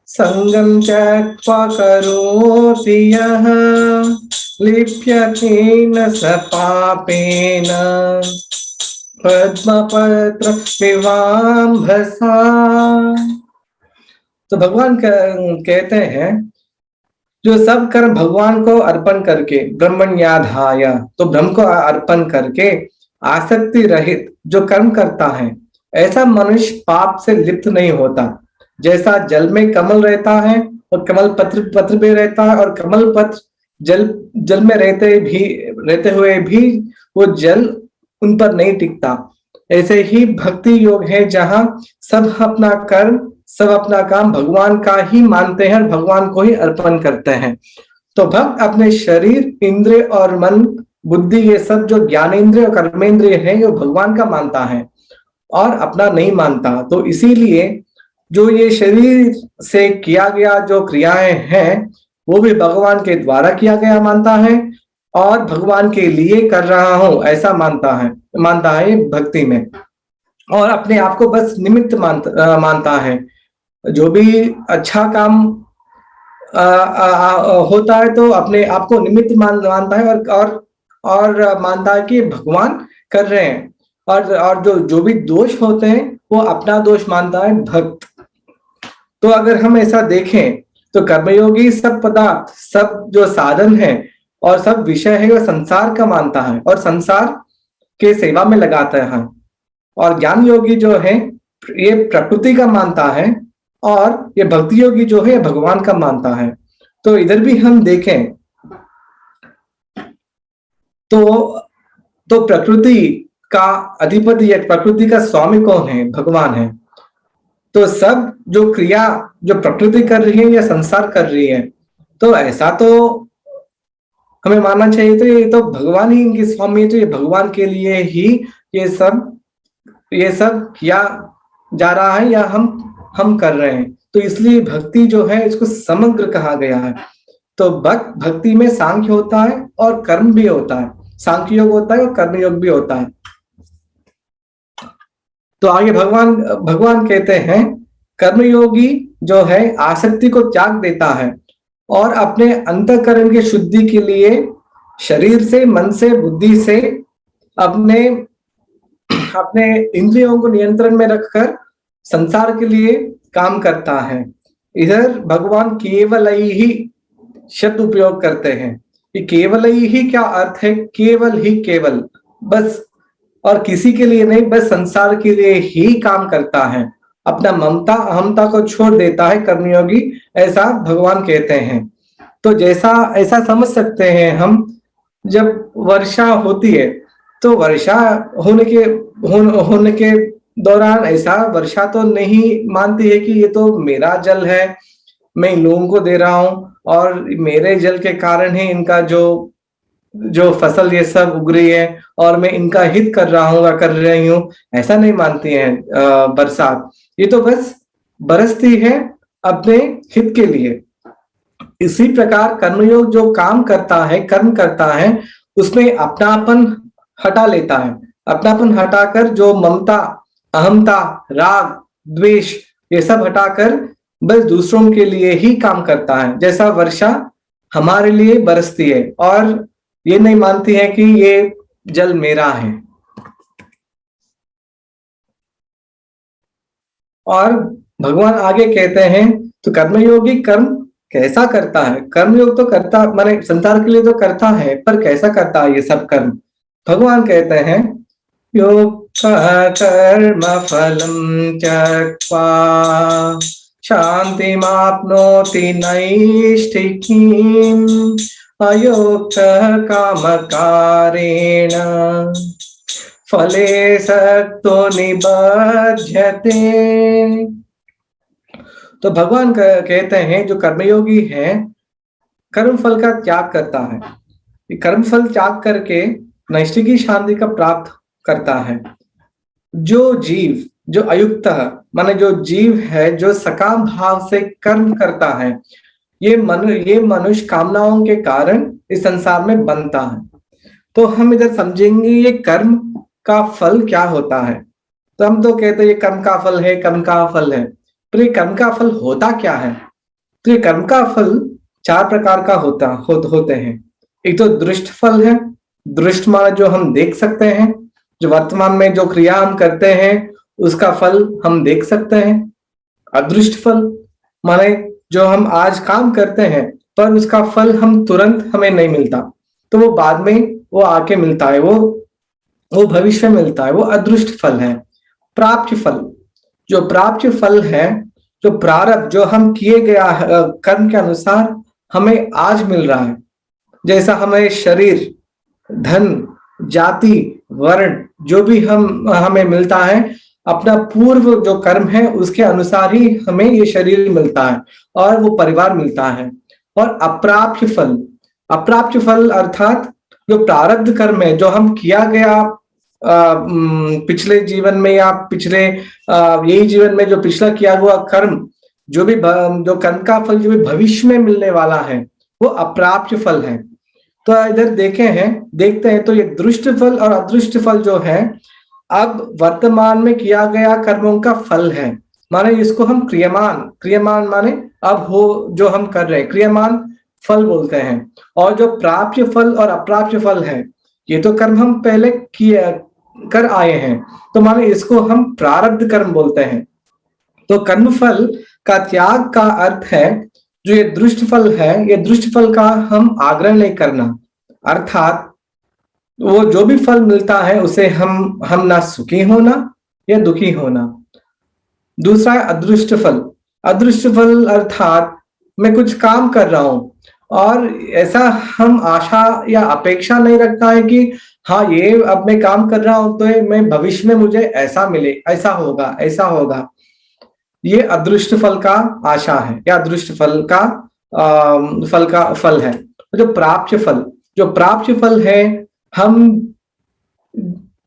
संगम त्यक्त्वा करोति यः लिप्यते न स पापेन पद्मपत्र विवाम्भसा। तो भगवान कहते हैं जो सब कर्म भगवान को अर्पण करके ब्रह्मण्याधाय, तो ब्रह्म को अर्पण करके आसक्ति रहित जो कर्म करता है ऐसा मनुष्य पाप से लिप्त नहीं होता। जैसा जल में कमल रहता है और कमल पत्र भी रहता है और कमल पत्र जल में रहते हुए भी वो जल उन पर नहीं टिकता, ऐसे ही भक्ति योग है जहां सब अपना कर्म सब अपना काम भगवान का ही मानते हैं और भगवान को ही अर्पण करते हैं। तो भक्त अपने शरीर, इंद्रिय और मन, बुद्धि, ये सब जो ज्ञानेंद्रिय और कर्मेंद्रिय है ये भगवान का मानता है और अपना नहीं मानता। तो इसीलिए जो ये शरीर से किया गया जो क्रियाएं हैं वो भी भगवान के द्वारा किया गया मानता है और भगवान के लिए कर रहा हूं ऐसा मानता है भक्ति में, और अपने आप को बस निमित्त मानता है। जो भी अच्छा काम होता है तो अपने आप को निमित्त मानता है और मानता है कि भगवान कर रहे हैं, और जो भी दोष होते हैं वो अपना दोष मानता है भक्त। तो अगर हम ऐसा देखें तो कर्मयोगी सब पदार्थ, सब जो साधन है और सब विषय है वो संसार का मानता है और संसार के सेवा में लगाता है, और ज्ञान योगी जो है ये प्रकृति का मानता है और ये भक्ति योगी जो है भगवान का मानता है। तो इधर भी हम देखें तो प्रकृति का अधिपति या प्रकृति का स्वामी कौन है? भगवान है। तो सब जो क्रिया जो प्रकृति कर रही है या संसार कर रही है, तो ऐसा तो हमें मानना चाहिए तो ये तो भगवान ही इनके स्वामी है, तो ये भगवान के लिए ही ये सब किया जा रहा है या हम कर रहे हैं। तो इसलिए भक्ति जो है इसको समग्र कहा गया है। तो भक्ति में सांख्य होता है और कर्म भी होता है, सांख्य योग होता है और कर्म योग भी होता है। तो आगे भगवान कहते हैं कर्मयोगी जो है आसक्ति को त्याग देता है और अपने अंतःकरण की शुद्धि के लिए शरीर से, मन से, बुद्धि से अपने इंद्रियों को नियंत्रण में रखकर संसार के लिए काम करता है। इधर भगवान केवल ही शब्द उपयोग करते हैं। कि केवल ही क्या अर्थ है? केवल ही केवल, बस, और किसी के लिए नहीं, बस संसार के लिए ही काम करता है। अपना ममता अहमता को छोड़ देता है कर्मयोगी, ऐसा भगवान कहते हैं। तो ऐसा समझ सकते हैं हम, जब वर्षा होती है तो वर्षा होने के दौरान ऐसा वर्षा तो नहीं मानती है कि ये तो मेरा जल है, मैं इन लोगों को दे रहा हूं और मेरे जल के कारण ही इनका जो फसल ये सब उग रही है और मैं इनका हित कर रहा हूँ या कर रही हूँ, ऐसा नहीं मानती है बरसात। ये तो बस बरसती है अपने हित के लिए। इसी प्रकार कर्मयोग जो काम करता है, कर्म करता है, उसमें अपनापन हटा लेता है। अपनापन हटाकर जो ममता, अहमता, राग, द्वेष ये सब हटाकर बस दूसरों के लिए ही काम करता है। जैसा वर्षा हमारे लिए बरसती है और ये नहीं मानती है कि ये जल मेरा है। और भगवान आगे कहते हैं तो कर्मयोगी कर्म कैसा करता है? कर्मयोग तो करता माने संसार के लिए तो करता है, पर कैसा करता है ये सब कर्म? भगवान कहते हैं युक्तः कर्मफलं त्यक्त्वा शान्तिमाप्नोति नैष्ठिकीम् अयुक्तः कामकारेण फले सक्तो निबध्यते। तो भगवान कहते हैं जो कर्मयोगी है कर्म फल का त्याग करता है, कर्म फल त्याग करके नैष्ठिकी शांति का प्राप्त करता है। जो जीव जो अयुक्त माने जो जीव है जो सकाम भाव से कर्म करता है, ये मनुष्य कामनाओं के कारण इस संसार में बनता है। तो हम इधर समझेंगे ये कर्म का फल क्या होता है। तो हम तो कहते हैं ये कर्म का फल है, कर्म का फल है, पर ये कर्म का फल होता क्या है? तो ये कर्म का फल 4 प्रकार का होते हैं। एक तो दृष्ट फल है, दृष्ट माना जो हम देख सकते हैं, जो वर्तमान में जो क्रिया हम करते हैं उसका फल हम देख सकते हैं। अदृष्ट फल माने जो हम आज काम करते हैं पर उसका फल हम तुरंत हमें नहीं मिलता, तो वो बाद में वो आके मिलता है, वो भविष्य में मिलता है, वो अदृष्ट फल है। प्राप्त फल, जो प्राप्त फल है, जो प्रारब्ध जो हम किए गया कर्म के अनुसार हमें आज मिल रहा है, जैसा हमें शरीर, धन, जाति, वर्ण जो भी हमें मिलता है अपना पूर्व जो कर्म है उसके अनुसार ही हमें ये शरीर मिलता है और वो परिवार मिलता है। और अप्राप्य फल अर्थात जो प्रारब्ध कर्म है जो हम किया गया पिछले जीवन में या पिछले यही जीवन में जो पिछला किया हुआ कर्म जो कर्म का फल जो भी भविष्य में मिलने वाला है वो अप्राप्य फल है। तो इधर देखते हैं तो ये दृष्ट फल और अदृष्ट फल जो है अब वर्तमान में किया गया कर्मों का फल है, माने इसको हम क्रियमान माने अब हो जो हम कर रहे हैं क्रियमान फल बोलते हैं। और जो प्राप्य फल और अप्राप्य फल है ये तो कर्म हम पहले कर आए हैं, तो माने इसको हम प्रारब्ध कर्म बोलते हैं। तो कर्म फल का त्याग का अर्थ है जो ये दृष्ट फल है ये दृष्ट फल का हम आग्रह नहीं करना, अर्थात वो जो भी फल मिलता है उसे हम ना सुखी होना या दुखी होना। दूसरा है अदृष्ट फल अर्थात मैं कुछ काम कर रहा हूं और ऐसा हम आशा या अपेक्षा नहीं रखता है कि हाँ ये अब मैं काम कर रहा हूं तो मैं भविष्य में मुझे ऐसा मिले, ऐसा होगा। ये अदृष्ट फल का आशा है या अदृष्ट फल का फल है। जो प्राप्य फल है हम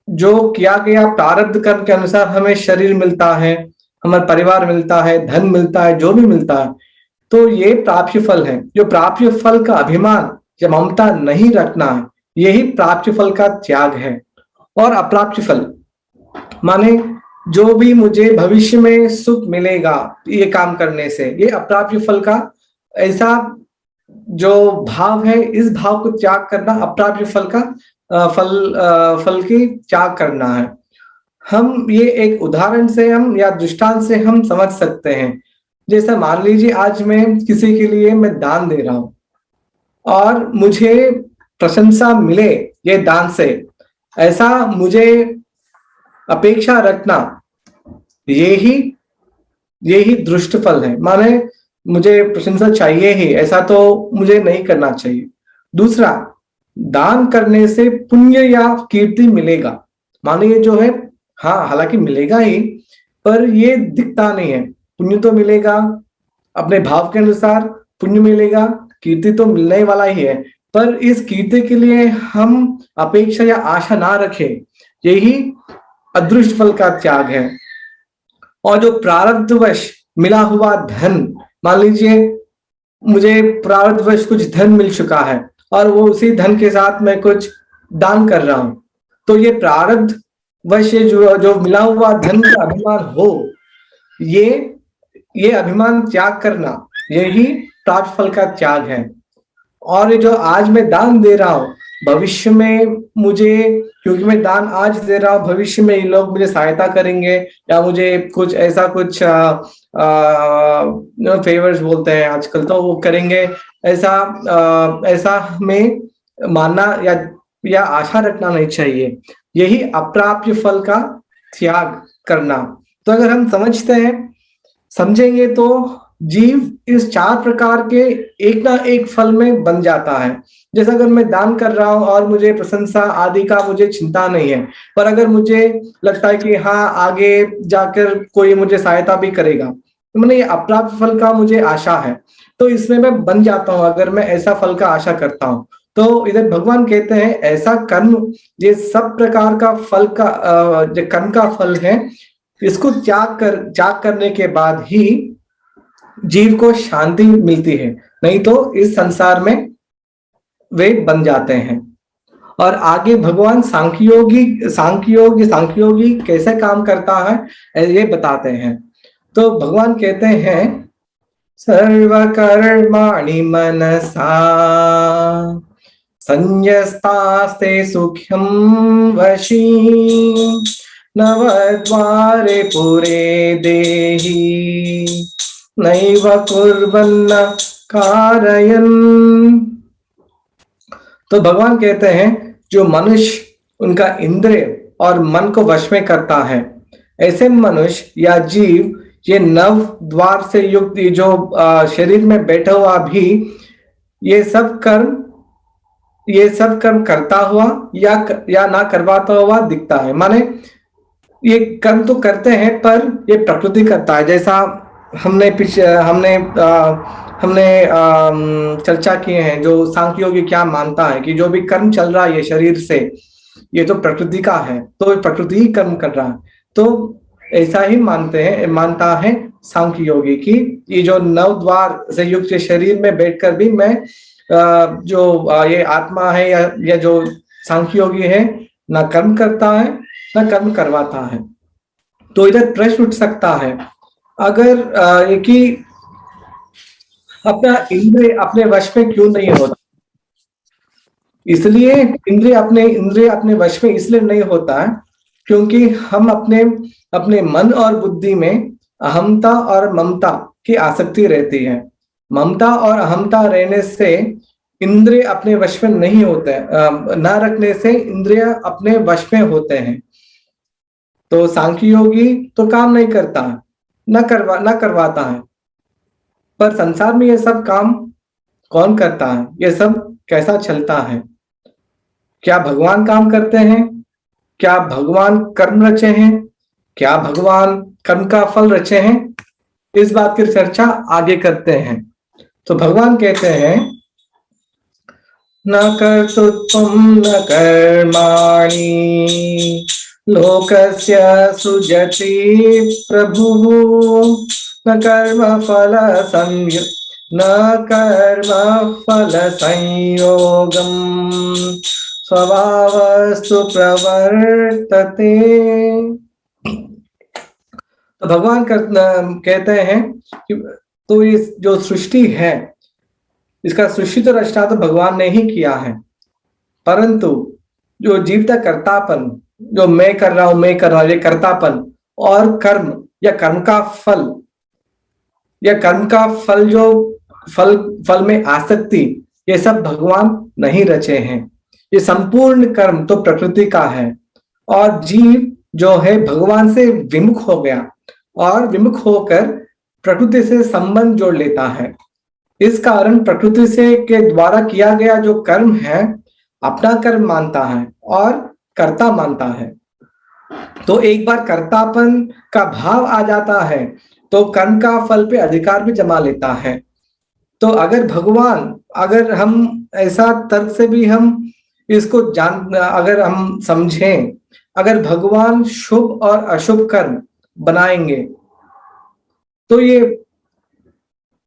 जो किया गया प्रारब्ध कर्म के अनुसार हमें शरीर मिलता है, हमारा परिवार मिलता है, धन मिलता है, जो भी मिलता है, तो ये प्राप्य फल है। जो प्राप्य फल का अभिमान या ममता नहीं रखना है यही प्राप्य फल का त्याग है। और अप्राप्य फल माने जो भी मुझे भविष्य में सुख मिलेगा ये काम करने से, ये अप्राप्य फल का ऐसा जो भाव है इस भाव को त्याग करना अप्राप्य फल का फल की त्याग करना है। हम ये एक उदाहरण से हम या दृष्टांत से हम समझ सकते हैं। जैसा मान लीजिए आज मैं किसी के लिए मैं दान दे रहा हूं और मुझे प्रशंसा मिले ये दान से, ऐसा मुझे अपेक्षा रखना यही दृष्ट फल है, माने मुझे प्रशंसा चाहिए ही ऐसा तो मुझे नहीं करना चाहिए। दूसरा, दान करने से पुण्य या कीर्ति मिलेगा, माने ये जो है हाँ हालांकि मिलेगा ही पर ये दिखता नहीं है। पुण्य तो मिलेगा अपने भाव के अनुसार, पुण्य मिलेगा, कीर्ति तो मिलने वाला ही है, पर इस कीर्ति के लिए हम अपेक्षा या आशा ना रखें, यही अदृष्ट फल का त्याग है। और जो प्रारब्धवश मिला हुआ धन, मान लीजिए मुझे प्रारब्धवश कुछ धन मिल चुका है और वो उसी धन के साथ मैं कुछ दान कर रहा हूं, तो ये प्रारब्ध वश जो मिला हुआ धन का अभिमान हो, ये अभिमान त्याग करना यही प्राप्त फल का त्याग है। और ये जो आज मैं दान दे रहा हूं, भविष्य में मुझे, क्योंकि मैं दान आज दे रहा हूं, भविष्य में ये लोग मुझे सहायता करेंगे या मुझे कुछ ऐसा कुछ फेवर्स बोलते हैं आजकल, तो वो करेंगे, ऐसा हमें मानना या आशा रखना नहीं चाहिए। यही अप्राप्य फल का त्याग करना। तो अगर हम समझेंगे तो जीव इस 4 प्रकार के एक ना एक फल में बन जाता है। जैसे अगर मैं दान कर रहा हूं और मुझे प्रशंसा आदि का मुझे चिंता नहीं है, पर अगर मुझे लगता है कि हाँ आगे जाकर कोई मुझे सहायता भी करेगा, तो मैंने ये अप्राप्त फल का मुझे आशा है, तो इसमें मैं बन जाता हूं अगर मैं ऐसा फल का आशा करता हूं। तो इधर भगवान कहते हैं ऐसा कर्म, ये सब प्रकार का फल का जो कर्म का फल है, इसको त्याग करने के बाद ही जीव को शांति मिलती है, नहीं तो इस संसार में वे बन जाते हैं। और आगे भगवान सांख्ययोगी कैसे काम करता है ये बताते हैं। तो भगवान कहते हैं सर्वकर्माणि मनसा संयस्तास्ते सुख्यं वशी नवद्वारे पुरे देहि नैव कुर्वन्न कारयन्। तो भगवान कहते हैं जो मनुष्य उनका इंद्रिय और मन को वश में करता है, ऐसे मनुष्य या जीव ये नव द्वार से युक्त जो शरीर में बैठा हुआ भी ये सब कर्म करता हुआ या ना करवाता हुआ दिखता है। माने ये कर्म तो करते हैं पर ये प्रकृति करता है। जैसा हमने चर्चा किए हैं, जो सांख्य योगी क्या मानता है कि जो भी कर्म चल रहा है ये शरीर से, ये तो प्रकृति का है, तो प्रकृति ही कर्म कर रहा है। तो ऐसा ही मानता है सांख्य योगी कि ये जो नव द्वार से युक्त शरीर में बैठकर भी मैं ये आत्मा है या जो सांख्य योगी है ना कर्म करता है ना कर्म करवाता है। तो इधर प्रश्न उठ सकता है, अगर कि अपना इंद्रिय अपने वश में क्यों नहीं होता? इसलिए इंद्रिय अपने वश में इसलिए नहीं होता है क्योंकि हम अपने मन और बुद्धि में अहमता और ममता की आसक्ति रहती है। ममता और अहमता रहने से इंद्रिय अपने वश में नहीं होते, न रखने से इंद्रिय अपने वश में होते हैं। तो सांख्य योगी तो काम नहीं करता है, न करवाता है, पर संसार में ये सब काम कौन करता है? ये सब कैसा चलता है? क्या भगवान काम करते हैं? क्या भगवान कर्म रचे हैं? क्या भगवान कर्म का फल रचे हैं? इस बात की चर्चा आगे करते हैं। तो भगवान कहते हैं न कर्तृत्वं न कर्माणि लोकस्य सृजति प्रभुः न कर्म फल संयोगम स्वभावस्तु प्रवर्तते। तो भगवान कहते हैं कि तो इस जो सृष्टि है, इसका सृष्टि तो रचना तो भगवान ने ही किया है, परंतु जो जीवता कर्तापन, जो मैं कर रहा हूं ये कर्तापन और कर्म या कर्म का फल जो फल में आसक्ति, ये सब भगवान नहीं रचे हैं। ये संपूर्ण कर्म तो प्रकृति का है और जीव जो है भगवान से विमुख हो गया और विमुख होकर प्रकृति से संबंध जोड़ लेता है। इस कारण प्रकृति से के द्वारा किया गया जो कर्म है अपना कर्म मानता है और कर्ता मानता है। तो एक बार कर्तापन का भाव आ जाता है तो कर्म का फल पे अधिकार भी जमा लेता है। तो अगर हम ऐसा तर्क से भी हम इसको अगर हम समझें, अगर भगवान शुभ और अशुभ कर्म बनाएंगे तो ये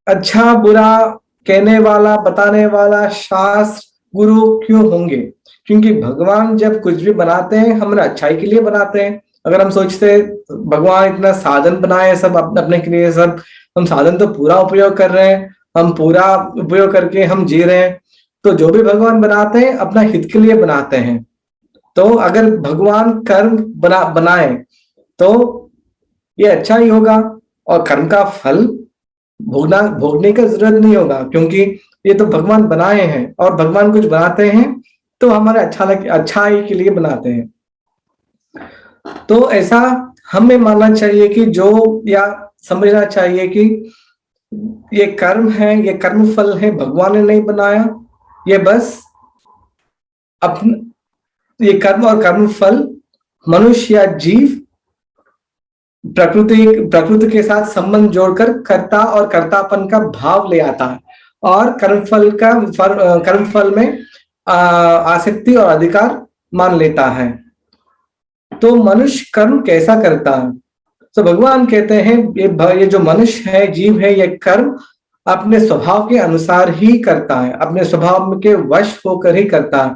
अच्छा बुरा कहने वाला बताने वाला शास्त्र गुरु क्यों होंगे? क्योंकि भगवान जब कुछ भी बनाते हैं हमारे अच्छाई के लिए बनाते हैं। अगर हम सोचते हैं भगवान इतना साधन बनाए सब अपने के लिए, सब हम साधन तो पूरा उपयोग कर रहे हैं, हम पूरा उपयोग करके हम जी रहे हैं, तो जो भी भगवान बनाते हैं अपना हित के लिए बनाते हैं। तो अगर भगवान कर्म बनाए तो ये अच्छा ही होगा और कर्म का फल भोगने का जरूरत नहीं होगा, क्योंकि ये तो भगवान बनाए हैं और भगवान कुछ बनाते हैं तो हमारे अच्छाई के लिए बनाते हैं। तो ऐसा हमें मानना चाहिए कि जो, या समझना चाहिए कि ये कर्म है, ये कर्म फल है, भगवान ने नहीं बनाया, ये बस अपने, ये कर्म और कर्म फल मनुष्य या जीव प्रकृति के साथ संबंध जोड़कर कर्ता और कर्तापन का भाव ले आता है, और कर्मफल में आसक्ति और अधिकार मान लेता है। तो मनुष्य कर्म कैसा करता है? तो भगवान कहते हैं ये जो मनुष्य है, जीव है, ये कर्म अपने स्वभाव के अनुसार ही करता है, अपने स्वभाव के वश होकर ही करता है।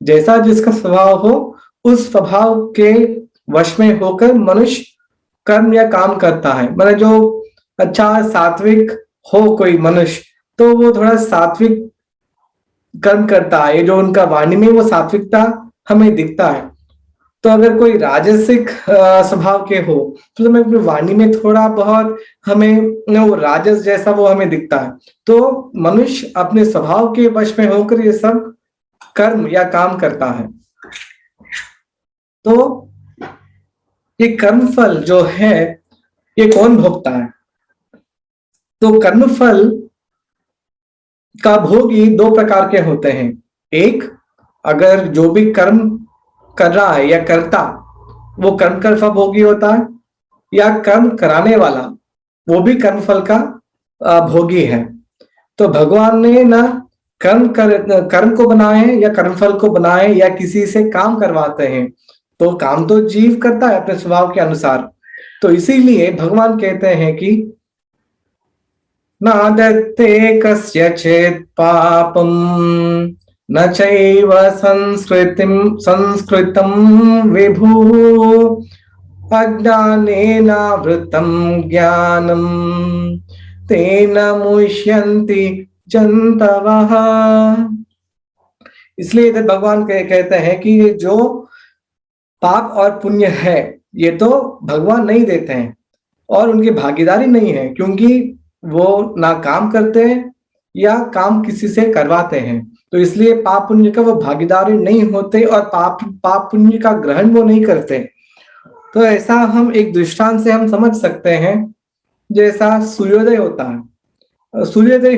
जैसा जिसका स्वभाव हो, उस स्वभाव के वश में होकर मनुष्य कर्म या काम करता है। मतलब जो अच्छा सात्विक हो कोई मनुष्य, तो वो थोड़ा सात्विक कर्म करता है, जो उनका वाणी में वो सात्विकता हमें दिखता है। तो अगर कोई राजसिक स्वभाव के हो, तो हमें अपनी वाणी में थोड़ा बहुत हमें वो राजस जैसा वो हमें दिखता है। तो मनुष्य अपने स्वभाव के वश में होकर ये सब कर्म या काम करता है। तो ये कर्मफल जो है, ये कौन भोगता है? तो कर्मफल का भोगी दो प्रकार के होते हैं। एक, अगर जो भी कर्म कर रहा है या करता, वो कर्म का भोगी होता है, या कर्म कराने वाला वो भी कर्मफल का भोगी है। तो भगवान ने ना कर्म को बनाए या कर्मफल को बनाए या किसी से काम करवाते हैं, तो काम तो जीव करता है अपने स्वभाव के अनुसार। तो इसीलिए भगवान कहते हैं कि नादत्ते कस्यचित् पापम न चैव संस्कृतं विभु अज्ञानेनावृतं ज्ञानं तेन मुह्यन्ति जन्तवः। इसलिए इधर भगवान कहते हैं कि ये जो पाप और पुण्य है, ये तो भगवान नहीं देते हैं और उनकी भागीदारी नहीं है, क्योंकि वो ना काम करते हैं या काम किसी से करवाते हैं। तो इसलिए पाप पुण्य का वो भागीदारी नहीं होते और पाप पुण्य का ग्रहण वो नहीं करते। तो ऐसा हम एक दृष्टांत से हम समझ सकते हैं, जैसा सूर्योदय होता है। सूर्योदय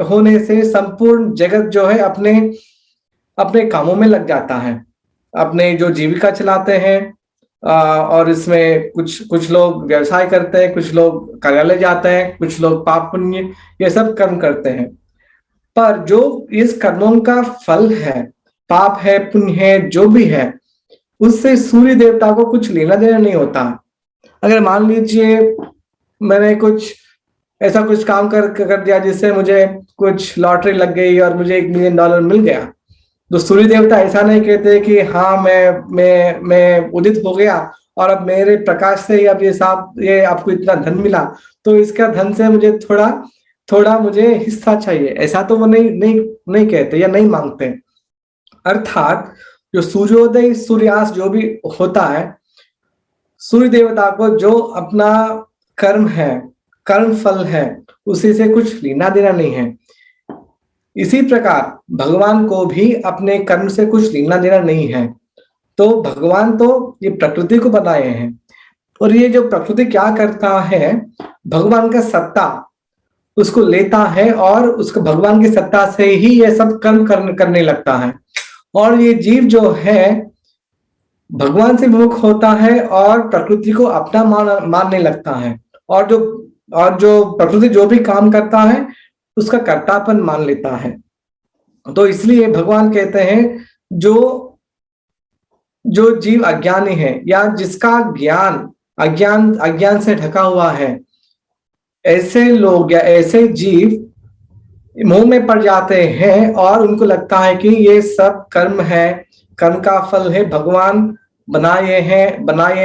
होने से संपूर्ण जगत जो है अपने अपने कामों में लग जाता है, अपने जो जीविका चलाते हैं, और इसमें कुछ लोग व्यवसाय करते हैं, कुछ लोग कार्यालय जाते हैं, कुछ लोग पाप पुण्य ये सब कर्म करते हैं। पर जो इस कर्मों का फल है, पाप है, पुण्य है, जो भी है, उससे सूर्य देवता को कुछ लेना देना नहीं होता। अगर मान लीजिए मैंने कुछ ऐसा कुछ काम कर दिया जिससे मुझे कुछ लॉटरी लग गई और मुझे $1 मिलियन मिल गया, तो सूर्य देवता ऐसा नहीं कहते कि हाँ मैं उदित हो गया और अब मेरे प्रकाश से ही अब ये आपको इतना धन मिला, तो इसका धन से मुझे थोड़ा थोड़ा मुझे हिस्सा चाहिए, ऐसा तो वो नहीं कहते या नहीं मांगते। अर्थात जो सूर्योदय सूर्यास्त जो भी होता है, सूर्य देवता को जो अपना कर्म है, कर्म फल है, उसी से कुछ लेना देना नहीं है। इसी प्रकार भगवान को भी अपने कर्म से कुछ लेना देना नहीं है। तो भगवान तो ये प्रकृति को बनाए हैं, और ये जो प्रकृति क्या करता है, भगवान का सत्ता उसको लेता है और उसको भगवान की सत्ता से ही ये सब कर्म करने लगता है। और ये जीव जो है भगवान से विमुख होता है और प्रकृति को अपना मानने लगता है, और जो प्रकृति जो भी काम करता है उसका कर्तापन मान लेता है। तो इसलिए भगवान कहते हैं जो जीव अज्ञानी है या जिसका ज्ञान अज्ञान से ढका हुआ है, ऐसे लोग या ऐसे जीव मोह में पड़ जाते हैं और उनको लगता है कि ये सब कर्म है, कर्म का फल है, भगवान बनाए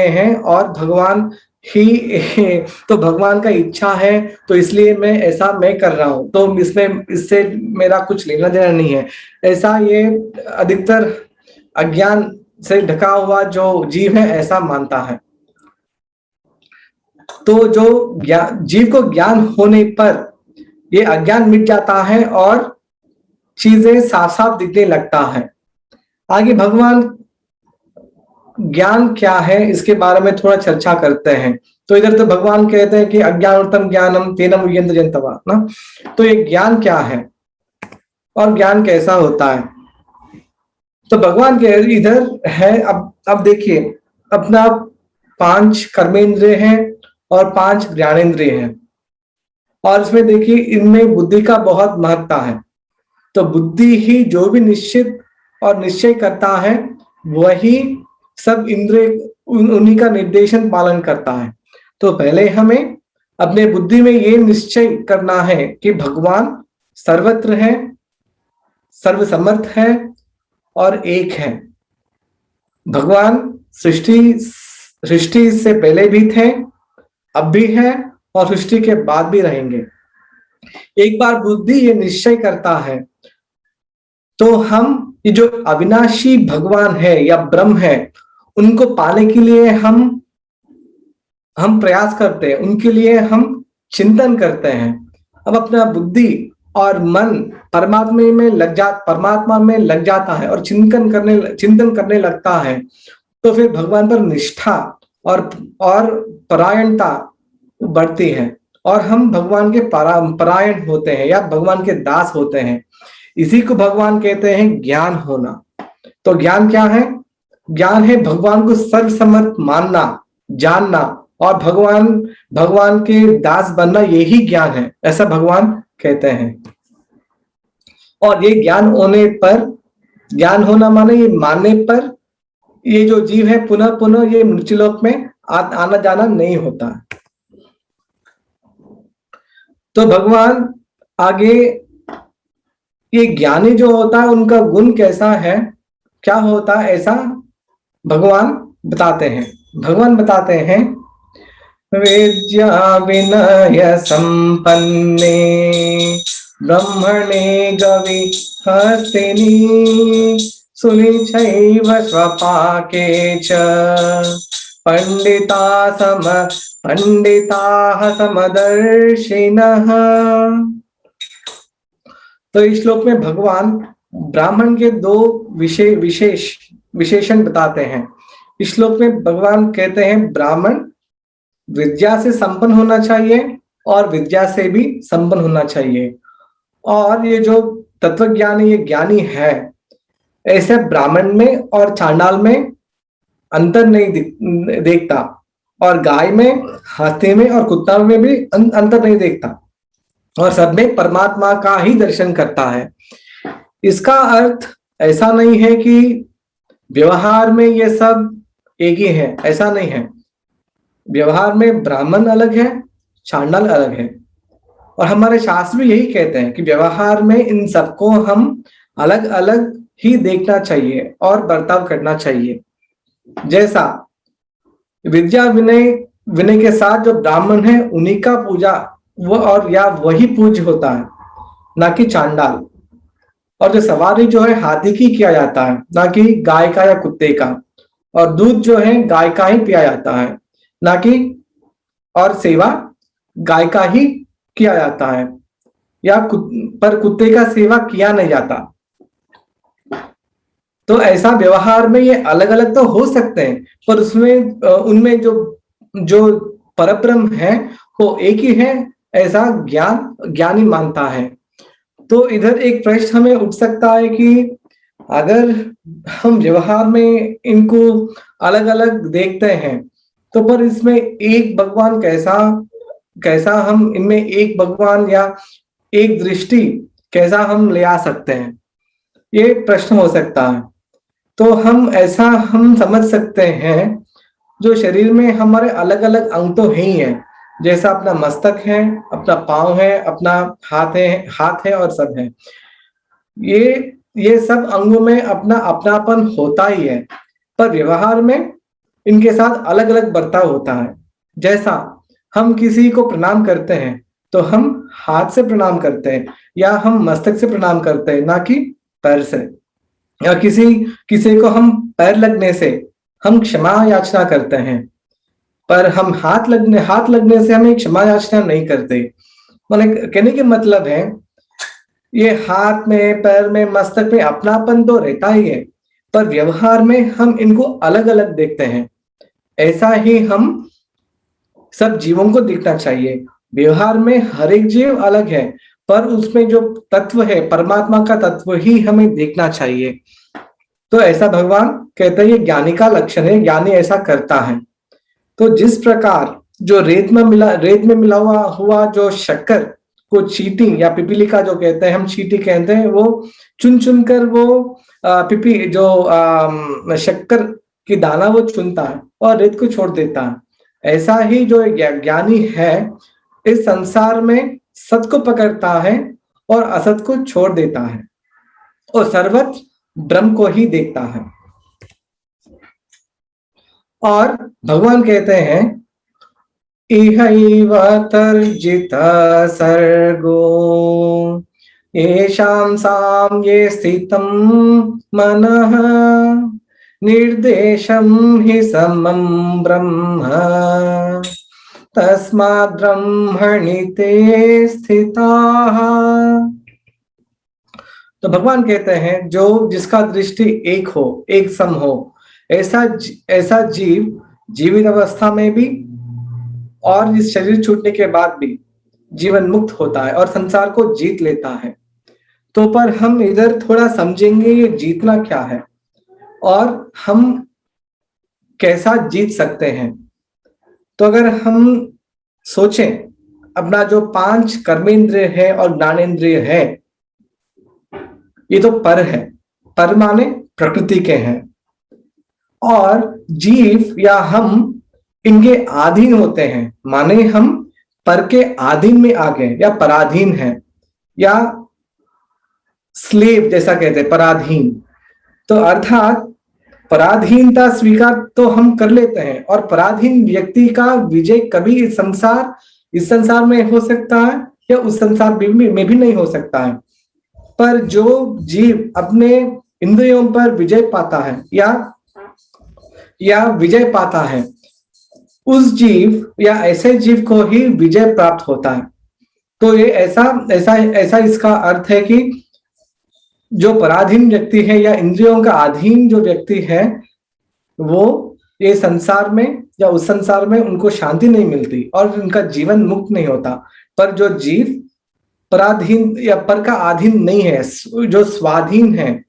हैं और भगवान ही तो भगवान का इच्छा है, तो इसलिए मैं कर रहा हूं, तो इससे मेरा कुछ लेना देना नहीं है। ऐसा ये अधिकतर अज्ञान से ढका हुआ जो जीव है ऐसा मानता है। तो जो जीव को ज्ञान होने पर ये अज्ञान मिट जाता है और चीजें साफ साफ दिखने लगता है। आगे भगवान ज्ञान क्या है इसके बारे में थोड़ा चर्चा करते हैं। तो इधर तो भगवान कहते हैं कि अज्ञानवृत्तम ज्ञानम तेन मुह्यन्ति जन्तवः ना। तो ये ज्ञान क्या है और ज्ञान कैसा होता है? तो भगवान के इधर है, अब देखिए, अपना 5 कर्मेंद्रिय हैं और 5 ज्ञानेंद्रिय हैं, और इसमें देखिए इनमें बुद्धि का बहुत महत्ता है। तो बुद्धि ही जो भी निश्चित और निश्चय करता है, वही सब इंद्रिय उन्हीं का निर्देशन पालन करता है। तो पहले हमें अपने बुद्धि में ये निश्चय करना है कि भगवान सर्वत्र है, सर्वसमर्थ है और एक है। भगवान सृष्टि से पहले भी थे, अब भी है और सृष्टि के बाद भी रहेंगे। एक बार बुद्धि ये निश्चय करता है तो हम ये जो अविनाशी भगवान है या ब्रह्म है, उनको पाने के लिए हम प्रयास करते हैं, उनके लिए हम चिंतन करते हैं। अब अपना बुद्धि और मन परमात्मा में लग जाता है और चिंतन करने लगता है, तो फिर भगवान पर निष्ठा और परायणता बढ़ती है और हम भगवान के परायण होते हैं या भगवान के दास होते हैं। इसी को भगवान कहते हैं ज्ञान होना। तो ज्ञान क्या है? ज्ञान है भगवान को सर्वसमर्थ मानना, जानना और भगवान के दास बनना, यही ज्ञान है, ऐसा भगवान कहते हैं। और ये ज्ञान होना माने ये मानने पर ये जो जीव है पुनः पुनः ये मृत्युलोक में आना जाना नहीं होता। तो भगवान आगे ये ज्ञानी जो होता है उनका गुण कैसा है, क्या होता है, ऐसा भगवान बताते हैं। भगवान बताते हैं, विद्या विनय संपन्ने ब्रह्मणे गवि हस्तिनी सुनिचैव स्वपाके च पंडिताः समदर्शिनः। तो इस श्लोक में भगवान ब्राह्मण के 2 विशेषण बताते हैं। इस श्लोक में भगवान कहते हैं ब्राह्मण विद्या से संपन्न होना चाहिए और विद्या से भी संपन्न होना चाहिए। और ये जो तत्वज्ञानी ये ज्ञानी है, ऐसे ब्राह्मण में और चांडाल में अंतर नहीं देखता, और गाय में, हाथी में और कुत्ता में भी अंतर नहीं देखता, और सब में परमात्मा का ही दर्शन करता है। इसका अर्थ ऐसा नहीं है कि व्यवहार में ये सब एक ही है, ऐसा नहीं है। व्यवहार में ब्राह्मण अलग है, चांडाल अलग है, और हमारे शास्त्र भी यही कहते हैं कि व्यवहार में इन सबको हम अलग अलग ही देखना चाहिए और बर्ताव करना चाहिए। जैसा विद्या विनय के साथ जो ब्राह्मण है उन्हीं का पूजा वही पूज्य होता है, ना कि चांडाल। और जो सवारी जो है हाथी की किया जाता है, ना कि गाय का या कुत्ते का। और दूध जो है गाय का ही पिया जाता है, ना कि, और सेवा गाय का ही किया जाता है, पर कुत्ते का सेवा किया नहीं जाता। तो ऐसा व्यवहार में ये अलग अलग तो हो सकते हैं, पर उसमें उनमें जो परब्रह्म है वो एक ही है, ऐसा ज्ञानी मानता है। तो इधर एक प्रश्न हमें उठ सकता है कि अगर हम व्यवहार में इनको अलग अलग देखते हैं, तो पर इसमें एक भगवान कैसा हम इनमें एक भगवान या एक दृष्टि कैसा हम ले आ सकते हैं, ये प्रश्न हो सकता है। तो हम समझ सकते हैं जो शरीर में हमारे अलग अलग अंग तो है ही है, जैसा अपना मस्तक है, अपना पाँव है, अपना हाथ है और सब है। ये सब अंगों में अपना अपनापन होता ही है, पर व्यवहार में इनके साथ अलग अलग बर्ताव होता है। जैसा हम किसी को प्रणाम करते हैं तो हम हाथ से प्रणाम करते हैं या हम मस्तक से प्रणाम करते हैं, ना कि पैर से। या किसी को हम पैर लगने से हम क्षमा याचना करते हैं, पर हम हाथ लगने से हमें क्षमा याचना नहीं करते। माने कहने के मतलब है ये हाथ में, पैर में, मस्तक में अपनापन तो रहता ही है, पर व्यवहार में हम इनको अलग अलग देखते हैं। ऐसा ही हम सब जीवों को देखना चाहिए। व्यवहार में हर एक जीव अलग है, पर उसमें जो तत्व है, परमात्मा का तत्व ही हमें देखना चाहिए। तो ऐसा भगवान कहते हैं, ये ज्ञानी का लक्षण है, ज्ञानी ऐसा करता है। तो जिस प्रकार जो रेत में मिला हुआ जो शक्कर को चींटी या पिपीलिका जो कहते हैं, हम चींटी कहते हैं, वो चुन चुन कर वो पिपी जो शक्कर की दाना वो चुनता है और रेत को छोड़ देता है। ऐसा ही जो ज्ञानी है इस संसार में सत को पकड़ता है और असत को छोड़ देता है और सर्वत्र ब्रह्म को ही देखता है। और भगवान कहते हैं, इहैव तर्जितः सर्गो येषां साम्ये स्थितं मनः निर्देशं हि समं ब्रह्म तस्माद् ब्रह्मणि ते स्थिताः। तो भगवान कहते हैं, जो जिसका दृष्टि एक हो, एक सम हो, ऐसा जीव जीवित अवस्था में भी और इस शरीर छूटने के बाद भी जीवन मुक्त होता है और संसार को जीत लेता है। तो पर हम इधर थोड़ा समझेंगे ये जीतना क्या है और हम कैसा जीत सकते हैं। तो अगर हम सोचें, अपना जो 5 कर्मेंद्रिय है और ज्ञानेंद्रिय है, ये तो पर है, पर माने प्रकृति के हैं, और जीव या हम इनके अधीन होते हैं, माने हम पर के अधीन में आ गए या पराधीन हैं, या स्लेव जैसा कहते हैं, पराधीन। तो अर्थात पराधीनता स्वीकार तो हम कर लेते हैं, और पराधीन व्यक्ति का विजय कभी इस संसार में हो सकता है या उस संसार में भी नहीं हो सकता है। पर जो जीव अपने इंद्रियों पर विजय पाता है या विजय पाता है, उस जीव या ऐसे जीव को ही विजय प्राप्त होता है। तो ये ऐसा इसका अर्थ है कि जो पराधीन व्यक्ति है या इंद्रियों का अधीन जो व्यक्ति है, वो ये संसार में या उस संसार में उनको शांति नहीं मिलती और उनका जीवन मुक्त नहीं होता। पर जो जीव पराधीन या पर का अधीन नहीं है, जो स्वाधीन है,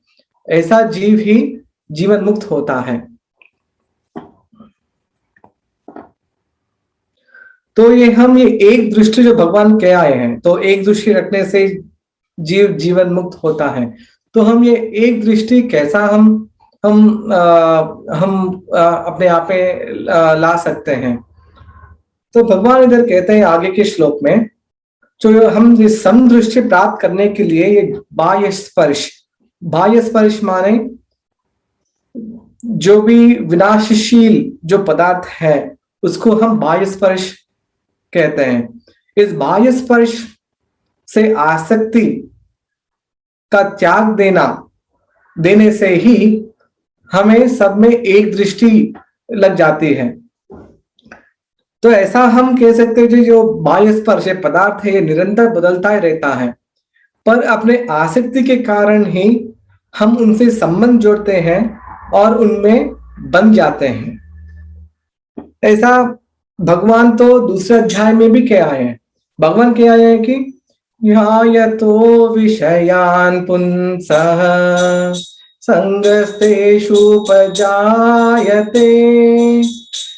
ऐसा जीव ही जीवन मुक्त होता है। तो ये एक दृष्टि जो भगवान कह आए हैं, तो एक दृष्टि रखने से जीव जीवन मुक्त होता है। तो हम ये एक दृष्टि कैसा हम अपने आप में ला सकते हैं। तो भगवान इधर कहते हैं आगे के श्लोक में, जो हम इस समदृष्टि प्राप्त करने के लिए ये बाह्य स्पर्श माने जो भी विनाशशील जो पदार्थ है उसको हम बाह्य स्पर्श कहते हैं। इस बाह्य स्पर्श से आसक्ति का त्याग देने से ही हमें सब में एक दृष्टि लग जाती है। तो ऐसा हम कह सकते हैं, जो बाह्य स्पर्श पदार्थ है ये निरंतर बदलता ही रहता है, पर अपने आसक्ति के कारण ही हम उनसे संबंध जोड़ते हैं और उनमें बन जाते हैं। ऐसा भगवान तो दूसरे अध्याय में भी कह आए हैं। भगवान कह आए हैं कि ध्यायतो विषयान् पुंसः संगस्तेषु उपजायते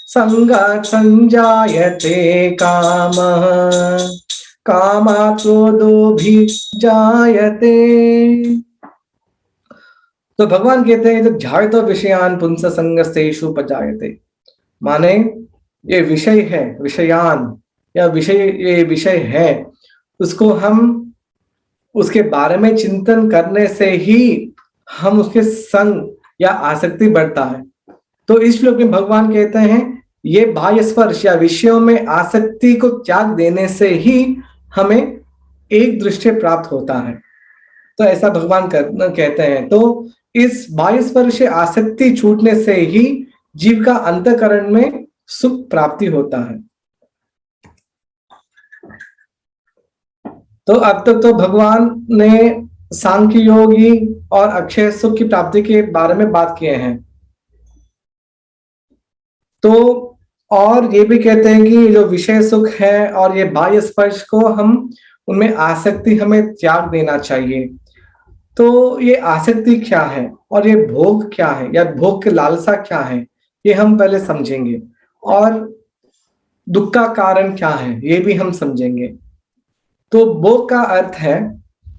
संगात् संजायते कामः कामात् क्रोधोऽभिजायते। तो भगवान कहते हैं, तो ध्यायतो विषयान् पुंसः संगस्तेषु उपजायते, माने ये विषय है, विषयान या ये विषय है, उसको हम उसके बारे में चिंतन करने से ही हम उसके संग या आसक्ति बढ़ता है। तो इस श्लोक में भगवान कहते हैं, ये बाह्य स्पर्श या विषयों में आसक्ति को त्याग देने से ही हमें एक दृष्टि प्राप्त होता है। तो ऐसा भगवान कहते हैं। तो इस बाह्य स्पर्श से आसक्ति छूटने से ही जीव का अंतःकरण में सुख प्राप्ति होता है। तो अब तक तो भगवान ने सांख्य योगी और अक्षय सुख की प्राप्ति के बारे में बात किए हैं। तो और ये भी कहते हैं कि जो विषय सुख है और ये बाह्य स्पर्श को हम उनमें आसक्ति हमें त्याग देना चाहिए। तो ये आसक्ति क्या है और ये भोग क्या है या भोग की लालसा क्या है, ये हम पहले समझेंगे। और दुख का कारण क्या है ये भी हम समझेंगे। तो भोग का अर्थ है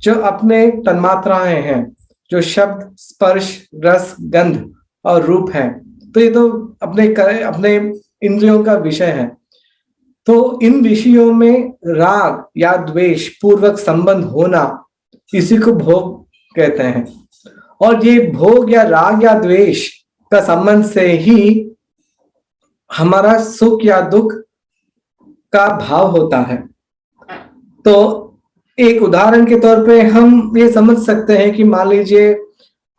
जो अपने तन्मात्राएं हैं, जो शब्द, स्पर्श, रस, गंध और रूप है। तो ये तो अपने इंद्रियों का विषय है। तो इन विषयों में राग या द्वेष पूर्वक संबंध होना, इसी को भोग कहते हैं। और ये भोग या राग या द्वेष का संबंध से ही हमारा सुख या दुख का भाव होता है। तो एक उदाहरण के तौर पे हम ये समझ सकते हैं कि मान लीजिए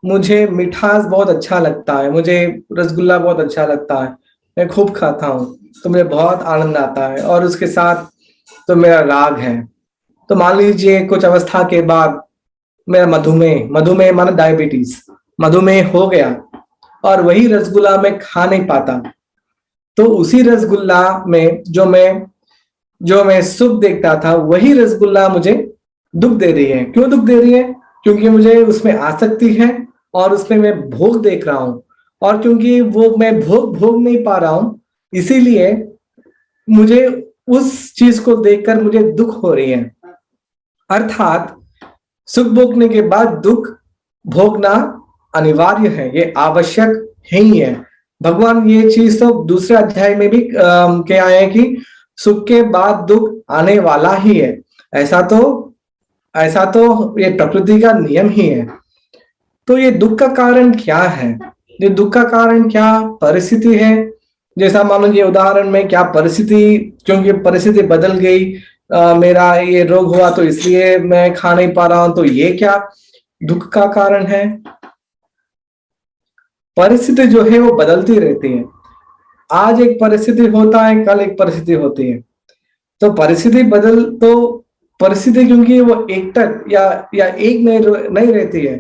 मुझे मिठास बहुत अच्छा लगता है, मुझे रसगुल्ला बहुत अच्छा लगता है, मैं खूब खाता हूँ तो मुझे बहुत आनंद आता है, और उसके साथ तो मेरा राग है। तो मान लीजिए कुछ अवस्था के बाद मेरा मधुमेह माना डायबिटीज, मधुमेह हो गया और वही रसगुल्ला मैं खा नहीं पाता। तो उसी रसगुल्ला में जो मैं सुख देखता था, वही रसगुल्ला मुझे दुख दे रही है। क्यों दुख दे रही है? क्योंकि मुझे उसमें आसक्ति है और उसमें मैं भोग देख रहा हूं, और क्योंकि वो मैं भोग नहीं पा रहा हूं, इसीलिए मुझे उस चीज को देखकर मुझे दुख हो रही है। अर्थात सुख भोगने के बाद दुख भोगना अनिवार्य है, ये आवश्यक है ही है। भगवान ये चीज तो दूसरे अध्याय में भी क्या है कि सुख के बाद दुख आने वाला ही है। ऐसा तो ये प्रकृति का नियम ही है। तो ये दुख का कारण क्या है? ये दुख का कारण क्या परिस्थिति है? जैसा मान लीजिए उदाहरण में क्या परिस्थिति, क्योंकि परिस्थिति बदल गई, मेरा ये रोग हुआ तो इसलिए मैं खा नहीं पा रहा हूं, तो ये क्या दुख का कारण है? परिस्थिति जो है वो बदलती रहती है। आज एक परिस्थिति होता है, कल एक परिस्थिति होती है। तो परिस्थिति क्योंकि वो एकटक या एक नहीं रहती है,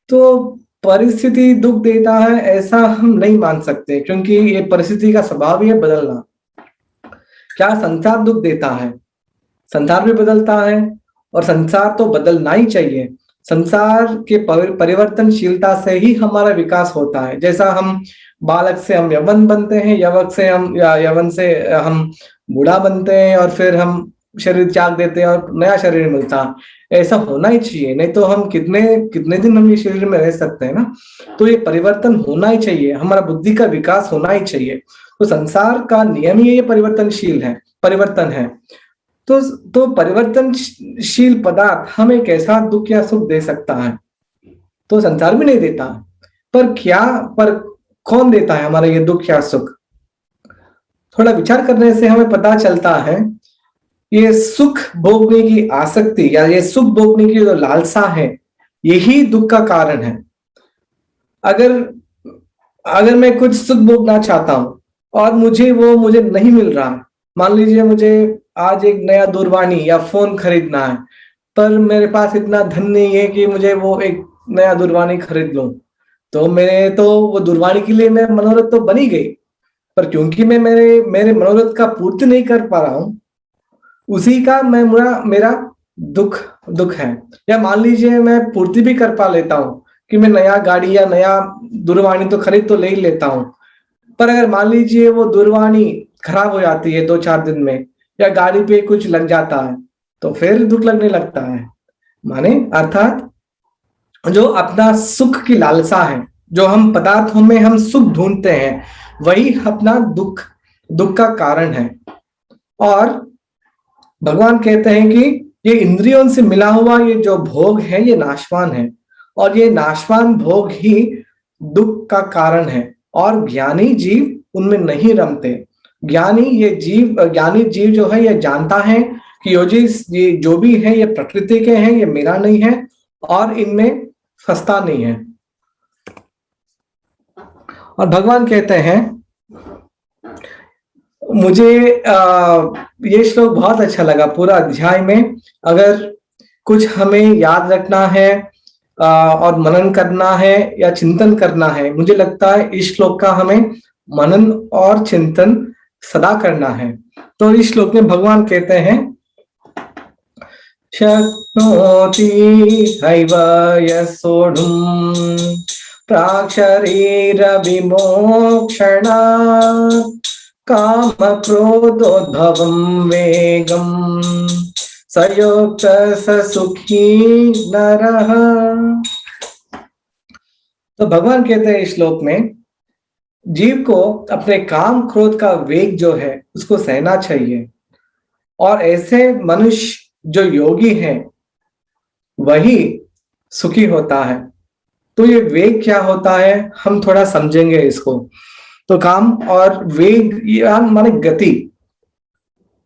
तो परिस्थिति दुख देता है ऐसा हम नहीं मान सकते, क्योंकि ये परिस्थिति का स्वभाव ही है बदलना। क्या संसार दुख देता है? संसार भी बदलता है, और संसार तो बदलना ही चाहिए। संसार के परिवर्तनशीलता से ही हमारा विकास होता है। जैसा हम बालक से हम यवन बनते हैं, यवन से हम बूढ़ा बनते हैं, और फिर हम शरीर त्याग देते हैं और नया शरीर मिलता है। ऐसा होना ही चाहिए, नहीं तो हम कितने दिन हम ये शरीर में रह सकते हैं ना। तो ये परिवर्तन होना ही चाहिए, हमारा बुद्धि का विकास होना ही चाहिए। तो संसार का नियम ही ये परिवर्तन है। तो परिवर्तनशील पदार्थ हमें कैसा दुख या सुख दे सकता है? तो संसार भी नहीं देता। पर कौन देता है हमारा ये दुख या सुख? थोड़ा विचार करने से हमें पता चलता है, ये सुख भोगने की आसक्ति या ये सुख भोगने की जो लालसा है, यही दुख का कारण है। अगर मैं कुछ सुख भोगना चाहता हूं और मुझे नहीं मिल रहा, मान लीजिए मुझे आज एक नया दूरवाणी या फोन खरीदना है, पर मेरे पास इतना धन नहीं है कि मुझे वो एक नया दूरवाणी खरीद लूं, तो वो दूरवाणी के लिए मेरा मनोरथ तो बनी गई, पर क्योंकि मैं मेरे मनोरथ का पूर्ति नहीं कर पा रहा हूं, उसी का मेरा दुख है। या मान लीजिए मैं पूर्ति भी कर पा लेता हूं कि मैं नया गाड़ी या नया दूरवाणी तो खरीद तो ले ही लेता हूं, पर अगर मान लीजिए वो दूरवाणी खराब हो जाती है 2-4 दिन में, या गाड़ी पे कुछ लग जाता है, तो फिर दुख लगने लगता है। अर्थात जो अपना सुख की लालसा है, जो हम पदार्थों में हम सुख ढूंढते हैं, वही अपना दुख का कारण है। और भगवान कहते हैं कि ये इंद्रियों से मिला हुआ ये जो भोग है, ये नाशवान है, और ये नाशवान भोग ही दुख का कारण है। और ज्ञानी जीव उनमें नहीं रमते। ज्ञानी जीव जो है ये जानता है कि ये जो भी है ये प्रकृति के हैं, ये मेरा नहीं है, और इनमें फंसता नहीं है। और भगवान कहते हैं, मुझे ये श्लोक बहुत अच्छा लगा पूरा अध्याय में। अगर कुछ हमें याद रखना है और मनन करना है या चिंतन करना है, मुझे लगता है इस श्लोक का हमें मनन और चिंतन सदा करना है। तो इस श्लोक में भगवान कहते हैं, शक्नोति हैव यः सोढुम् प्राक्शरीर विमोक्षणात् काम क्रोधोद्भवं वेगम् सयुक्त स सुखी नरः। तो भगवान कहते हैं इस श्लोक में, जीव को अपने काम क्रोध का वेग जो है उसको सहना चाहिए, और ऐसे मनुष्य जो योगी हैं वही सुखी होता है। तो ये वेग क्या होता है हम थोड़ा समझेंगे इसको। तो काम और वेग या माने गति,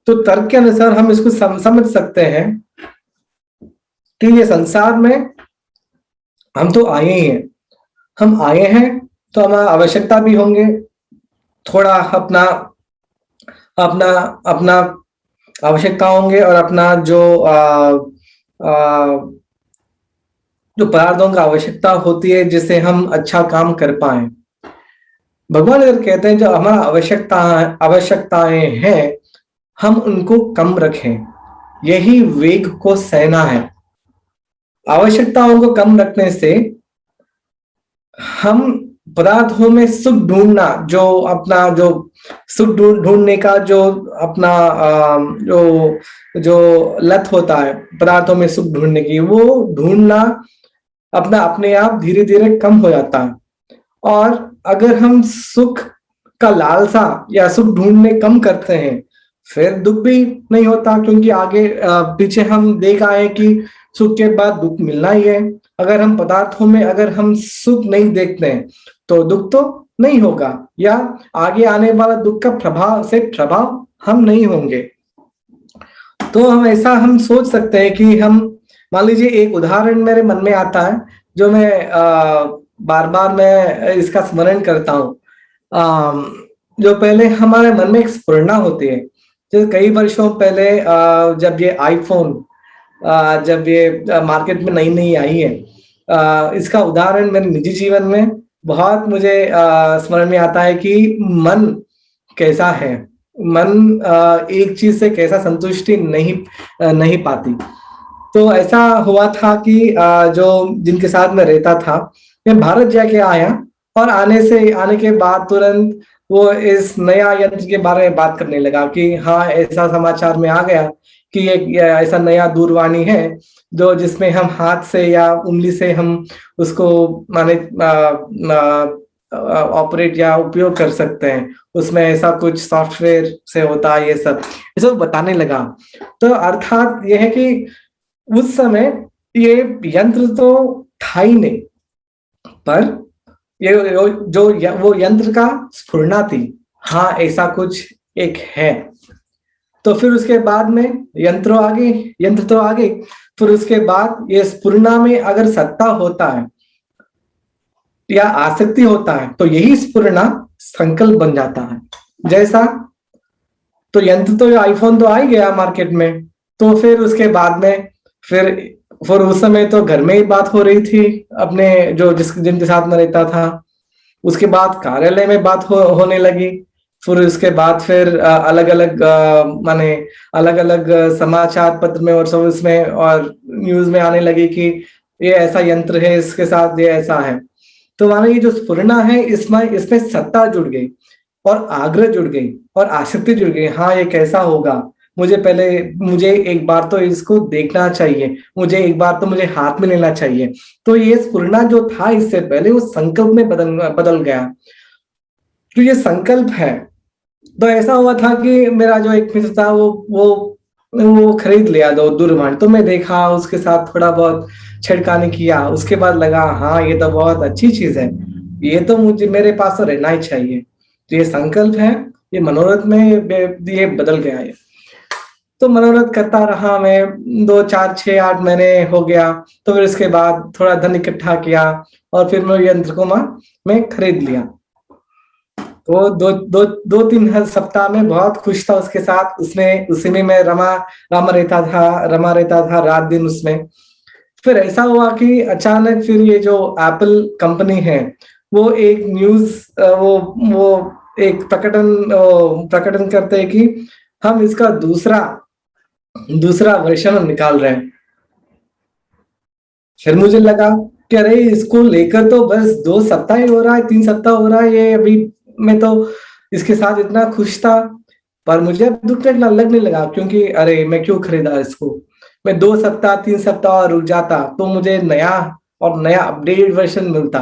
तो तर्क के अनुसार हम इसको समझ सकते हैं कि ये संसार में हम तो आए ही हैं, हम आए हैं तो हमारा आवश्यकता भी होंगे, थोड़ा अपना अपना अपना आवश्यकता होंगे, और अपना जो पदार्थों की आवश्यकता होती है जिससे हम अच्छा काम कर पाए। भगवान अगर कहते हैं जो हमारा आवश्यकताएं हैं हम उनको कम रखें, यही वेग को सहना है। आवश्यकताओं को कम रखने से हम पदार्थों में सुख ढूंढना, जो अपना जो सुख ढूंढने का जो अपना जो लत होता है पदार्थों में सुख ढूंढने की, वो ढूंढना अपने आप धीरे धीरे कम हो जाता है। और अगर हम सुख का लालसा या सुख ढूंढने कम करते हैं फिर दुख भी नहीं होता, क्योंकि आगे पीछे हम देख आए कि सुख के बाद दुख मिलना ही है। अगर हम पदार्थों में अगर हम सुख नहीं देखते हैं तो दुख तो नहीं होगा, या आगे आने वाला दुख का प्रभाव हम नहीं होंगे। तो हम ऐसा हम सोच सकते हैं कि हम मान लीजिए, एक उदाहरण मेरे मन में आता है जो मैं बार बार मैं इसका स्मरण करता हूँ। जो पहले हमारे मन में एक स्फुरणा होती है, जो कई वर्षों पहले जब ये आईफोन जब ये मार्केट में नई नई आई है, इसका उदाहरण मेरे निजी जीवन में बहुत मुझे स्मरण में आता है कि मन कैसा है, मन एक चीज से कैसा संतुष्टि नहीं पाती। तो ऐसा हुआ था कि जो जिनके साथ मैं रहता था, मैं भारत जाके आया और आने के बाद तुरंत वो इस नया यंत्र के बारे में बात करने लगा कि हाँ ऐसा समाचार में आ गया कि एक ऐसा नया दूरवाणी है जो जिसमें हम हाथ से या उंगली से हम उसको माने ऑपरेट या उपयोग कर सकते हैं, उसमें ऐसा कुछ सॉफ्टवेयर से होता है, ये सब बताने लगा। तो अर्थात यह है कि उस समय ये यंत्र तो था ही नहीं, पर ये वो यंत्र का स्फुरणा थी, हाँ ऐसा कुछ एक है। तो फिर उसके बाद में यंत्र तो आ गए, फिर उसके बाद ये स्फुरणा में अगर सत्ता होता है या आसक्ति होता है तो यही स्फुरणा संकल्प बन जाता है। जैसा तो यंत्र तो आईफोन तो आ ही गया मार्केट में, तो फिर उसके बाद में फिर उस समय तो घर में ही बात हो रही थी अपने जिनके साथ में रहता था। उसके बाद कार्यालय में बात होने लगी, फिर उसके बाद फिर अलग अलग समाचार पत्र में और सब इसमें और न्यूज में आने लगी कि ये ऐसा यंत्र है, इसके साथ ये ऐसा है। तो मानो ये जो स्फुरणा है इसमें सत्ता जुड़ गई और आग्रह जुड़ गई और आसक्ति जुड़ गई। हाँ ये कैसा होगा, मुझे एक बार तो इसको देखना चाहिए, मुझे एक बार तो मुझे हाथ में लेना चाहिए। तो ये स्फुरणा जो था इससे पहले वो संकल्प में बदल गया। तो ये संकल्प है। तो ऐसा हुआ था कि मेरा जो एक मित्र था वो खरीद लिया दूरवाणी। तो मैं देखा, उसके साथ थोड़ा बहुत छेड़खानी किया, उसके बाद लगा हाँ ये तो बहुत अच्छी चीज है, ये तो मेरे पास तो रहना ही चाहिए। तो ये संकल्प है, ये मनोरथ में ये बदल गया है। तो मनोरथ करता रहा मैं 2, 4, 6, 8 महीने हो गया। तो फिर उसके बाद थोड़ा धन इकट्ठा किया और फिर मैं यंत्र को मैं खरीद लिया। तो दो तीन सप्ताह में बहुत खुश था उसके साथ, उसने उसी में मैं रमा रहता था रात दिन उसमें। फिर ऐसा हुआ कि अचानक फिर ये जो एप्पल कंपनी है वो एक न्यूज वो एक प्रकटन करते हैं कि हम इसका दूसरा वर्जन निकाल रहे हैं। फिर मुझे लगा कि अरे इसको लेकर तो बस 2 सप्ताह ही हो रहा है, 3 सप्ताह हो रहा है, ये अभी मैं तो इसके साथ इतना खुश था। पर मुझे अब दुख लगने लगा, क्योंकि अरे मैं क्यों खरीदा इसको। मैं 2 सप्ताह 3 सप्ताह और रुक जाता तो मुझे नया अपडेट वर्जन मिलता।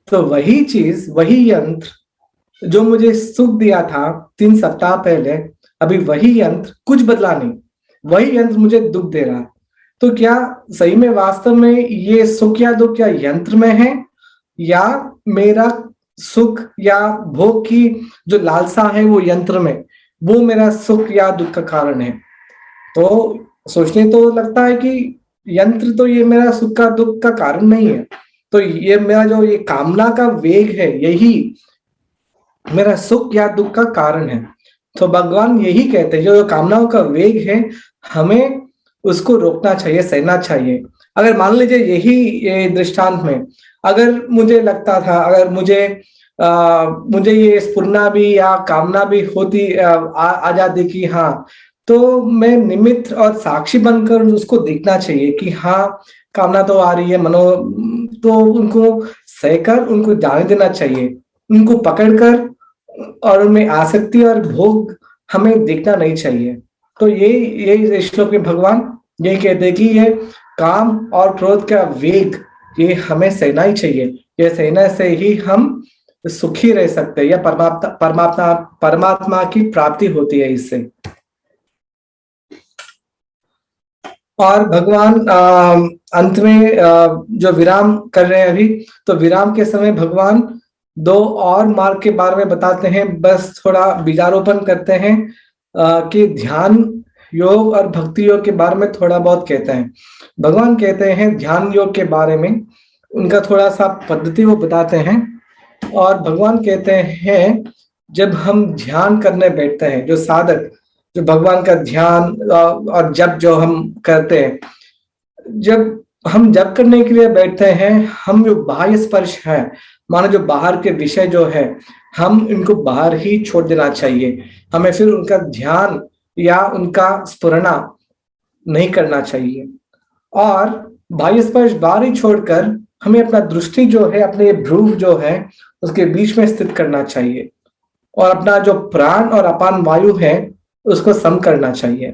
तो वही चीज, वही यंत्र जो मुझे सुख दिया था 3 सप्ताह पहले, अभी वही यंत्र कुछ बदला नहीं, वही यंत्र मुझे दुख दे रहा है। तो क्या सही में वास्तव में ये सुख या दुख या यंत्र में है, या मेरा सुख या भोग की जो लालसा है वो यंत्र में, वो मेरा सुख या दुख का कारण है। तो सोचने तो लगता है कि यंत्र तो ये मेरा सुख का दुख का कारण नहीं है, तो ये मेरा जो ये कामना का वेग है यही मेरा सुख या दुख का कारण है। तो भगवान यही कहते हैं, जो कामनाओं का वेग है हमें उसको रोकना चाहिए, सहना चाहिए। अगर मान लीजिए यही ये दृष्टांत में अगर मुझे लगता था, अगर मुझे ये स्फुरना भी या कामना भी होती आ जाती कि हाँ, तो मैं निमित्त और साक्षी बनकर उसको देखना चाहिए कि हाँ कामना तो आ रही है तो उनको सहकर उनको जाने देना चाहिए, उनको पकड़कर और उनमें आसक्ति और भोग हमें देखना नहीं चाहिए। तो ये श्लोक में भगवान ये कहते हैं कि ये काम और क्रोध का वेग ये हमें सहना ही चाहिए, ये सहने से ही हम सुखी रह सकते हैं, या परमात्मा की प्राप्ति होती है इससे। और भगवान अंत में जो विराम कर रहे हैं अभी, तो विराम के समय भगवान 2 और मार्ग के बारे में बताते हैं, बस थोड़ा बीजारोपण करते हैं कि ध्यान योग और भक्ति योग के बारे में थोड़ा बहुत कहते हैं। भगवान कहते हैं ध्यान योग के बारे में उनका थोड़ा सा पद्धति वो बताते हैं, और भगवान कहते हैं जब हम ध्यान करने बैठते हैं, जो साधक जो भगवान का ध्यान और जप जो हम करते हैं, जब हम जप करने के लिए बैठते हैं, हम जो बाह्य स्पर्श है, मानो जो बाहर के विषय जो है, हम इनको बाहर ही छोड़ देना चाहिए। हमें फिर उनका ध्यान या उनका स्फुरना नहीं करना चाहिए, और बाह्य स्पर्श बाहर ही छोड़कर हमें अपना दृष्टि जो है, अपने भ्रूव जो है उसके बीच में स्थित करना चाहिए, और अपना जो प्राण और अपान वायु है उसको सम करना चाहिए।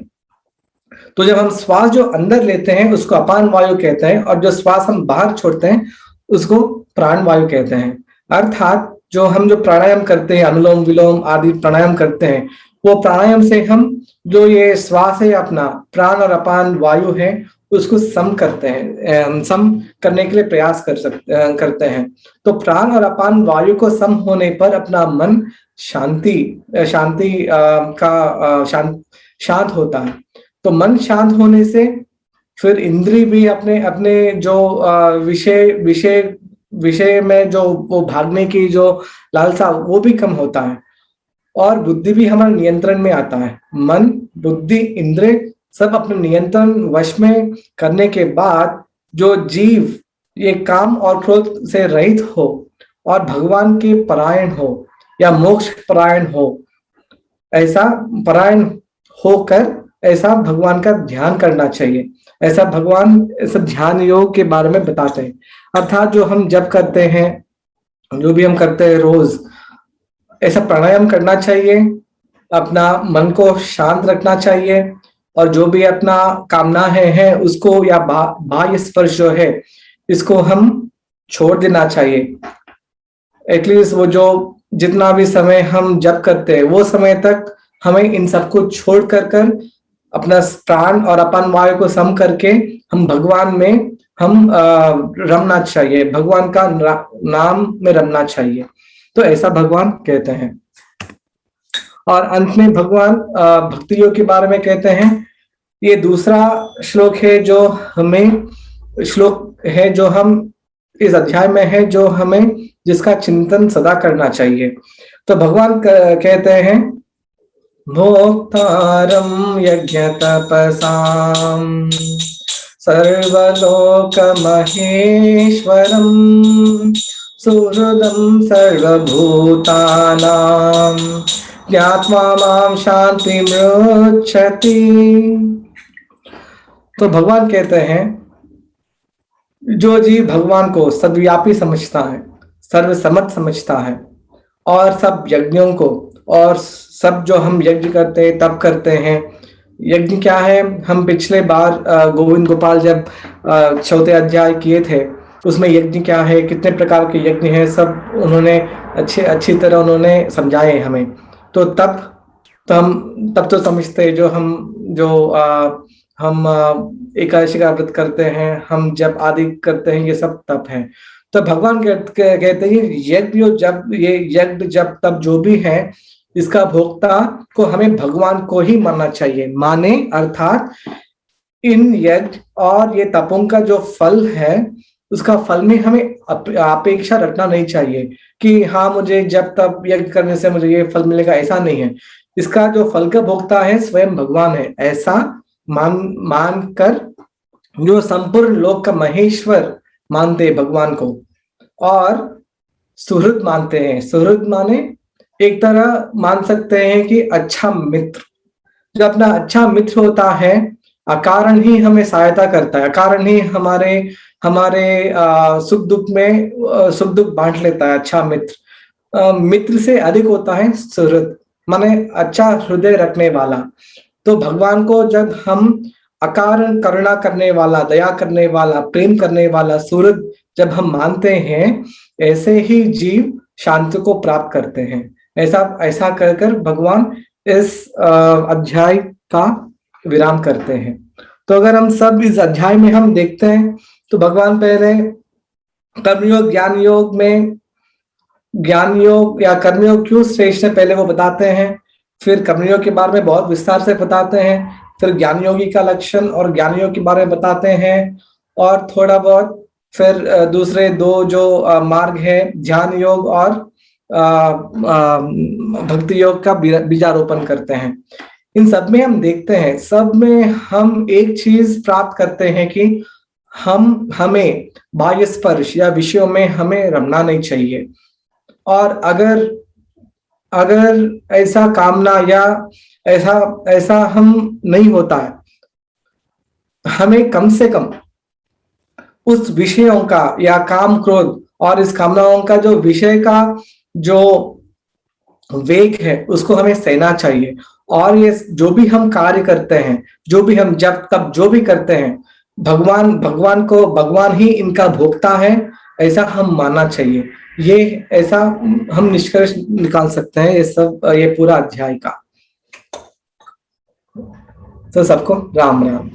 तो जब हम श्वास जो अंदर लेते हैं उसको अपान वायु कहते हैं, और जो श्वास हम बाहर छोड़ते हैं उसको प्राण वायु कहते हैं। अर्थात जो प्राणायाम करते हैं, अनुलोम विलोम आदि प्राणायाम करते हैं, वो प्राणायाम से हम जो ये श्वास है अपना प्राण और अपान वायु है उसको सम करते हैं, सम करने के लिए प्रयास करते हैं। तो प्राण और अपान वायु को सम होने पर अपना मन शांत होता है। तो मन शांत होने से फिर इंद्रिय भी अपने अपने जो विषय में जो वो भागने की जो लालसा वो भी कम होता है, और बुद्धि भी हमारे नियंत्रण में आता है। मन बुद्धि इंद्रिय सब अपने नियंत्रण वश में करने के बाद जो जीव ये काम और क्रोध से रहित हो और भगवान के परायण हो या मोक्ष परायण हो, ऐसा परायण होकर ऐसा भगवान का ध्यान करना चाहिए। ऐसा भगवान ऐसा ध्यान योग के बारे में बताते हैं। अर्थात जो हम जप करते हैं, जो भी हम करते हैं रोज, ऐसा प्राणायाम करना चाहिए, अपना मन को शांत रखना चाहिए, और जो भी अपना कामना है उसको या बाह्य स्पर्श जो है इसको हम छोड़ देना चाहिए। एटलीस्ट वो जो जितना भी समय हम जप करते हैं वो समय तक हमें इन सबको छोड़ कर अपना प्राण और अपान वायु को सम करके हम भगवान में हम रमना चाहिए, भगवान का नाम में रमना चाहिए। तो ऐसा भगवान कहते हैं। और अंत में भगवान भक्ति योग के बारे में कहते हैं। ये दूसरा श्लोक है जो हम इस अध्याय में है जो हमें जिसका चिंतन सदा करना चाहिए। तो भगवान कहते हैं भोक्तारं यज्ञ तपसाम सर्वलोकमहेश्वरं सुहृदं सर्वभूतानां ज्ञात्वा मां शान्तिमृच्छति। तो भगवान कहते हैं जो जीव भगवान को सर्वव्यापी समझता है, सर्वसम्मत समझता है, और सब यज्ञों को और सब जो हम यज्ञ करते हैं तब करते हैं। यज्ञ क्या है, हम पिछले बार गोविंद गोपाल जब चौथे अध्याय किए थे उसमें यज्ञ क्या है, कितने प्रकार के यज्ञ हैं, सब उन्होंने अच्छी तरह उन्होंने समझाए हमें। तो तब तो समझते जो हम एकादशी का व्रत करते हैं, हम जब आदि करते हैं, ये सब तप है। तो भगवान कहते हैं यज्ञ जब तब जो भी है इसका भोक्ता को हमें भगवान को ही मानना चाहिए। माने अर्थात इन यज्ञ और ये तपों का जो फल है उसका फल में हमें अपेक्षा रखना नहीं चाहिए कि हाँ मुझे जब तब यज्ञ करने से मुझे ये फल मिलेगा, ऐसा नहीं है। इसका जो फल का भोक्ता है स्वयं भगवान है, ऐसा मान कर जो संपूर्ण लोक का महेश्वर मानते हैं भगवान को और सुहृद मानते हैं। सुहृद माने एक तरह मान सकते हैं कि अच्छा मित्र। जो अपना अच्छा मित्र होता है अकारण ही हमें सहायता करता है, अकारण ही हमारे सुख दुख बांट लेता है। अच्छा मित्र से अधिक होता है सुहृद, माने अच्छा हृदय रखने वाला। तो भगवान को जब हम अकारण करुणा करने वाला, दया करने वाला, प्रेम करने वाला सुहृद जब हम मानते हैं, ऐसे ही जीव शांति को प्राप्त करते हैं। ऐसा कर भगवान इस अध्याय का विराम करते हैं। तो अगर हम सब इस अध्याय में हम देखते हैं तो भगवान पहले कर्मयोग ज्ञान योग या कर्मयोग क्यों श्रेष्ठ है पहले वो बताते हैं, फिर कर्मयोग के बारे में बहुत विस्तार से बताते हैं, फिर ज्ञान योगी का लक्षण और ज्ञान योग के बारे में बताते हैं, और थोड़ा बहुत फिर दूसरे दो जो मार्ग है ध्यान योग और भक्ति योग का बीजारोपण करते हैं। इन सब में हम देखते हैं, सब में हम एक चीज प्राप्त करते हैं कि हमें बाह्य स्पर्श या विषयों में हमें रमना नहीं चाहिए। और अगर ऐसा कामना या ऐसा हम नहीं होता है, हमें कम से कम उस विषयों का या काम क्रोध और इस कामनाओं का जो विषय का जो वेग है उसको हमें सहना चाहिए। और ये जो भी हम कार्य करते हैं, जो भी हम जब तब जो भी करते हैं, भगवान ही इनका भोक्ता है, ऐसा हम मानना चाहिए। ये ऐसा हम निष्कर्ष निकाल सकते हैं ये पूरा अध्याय का। तो सबको राम राम।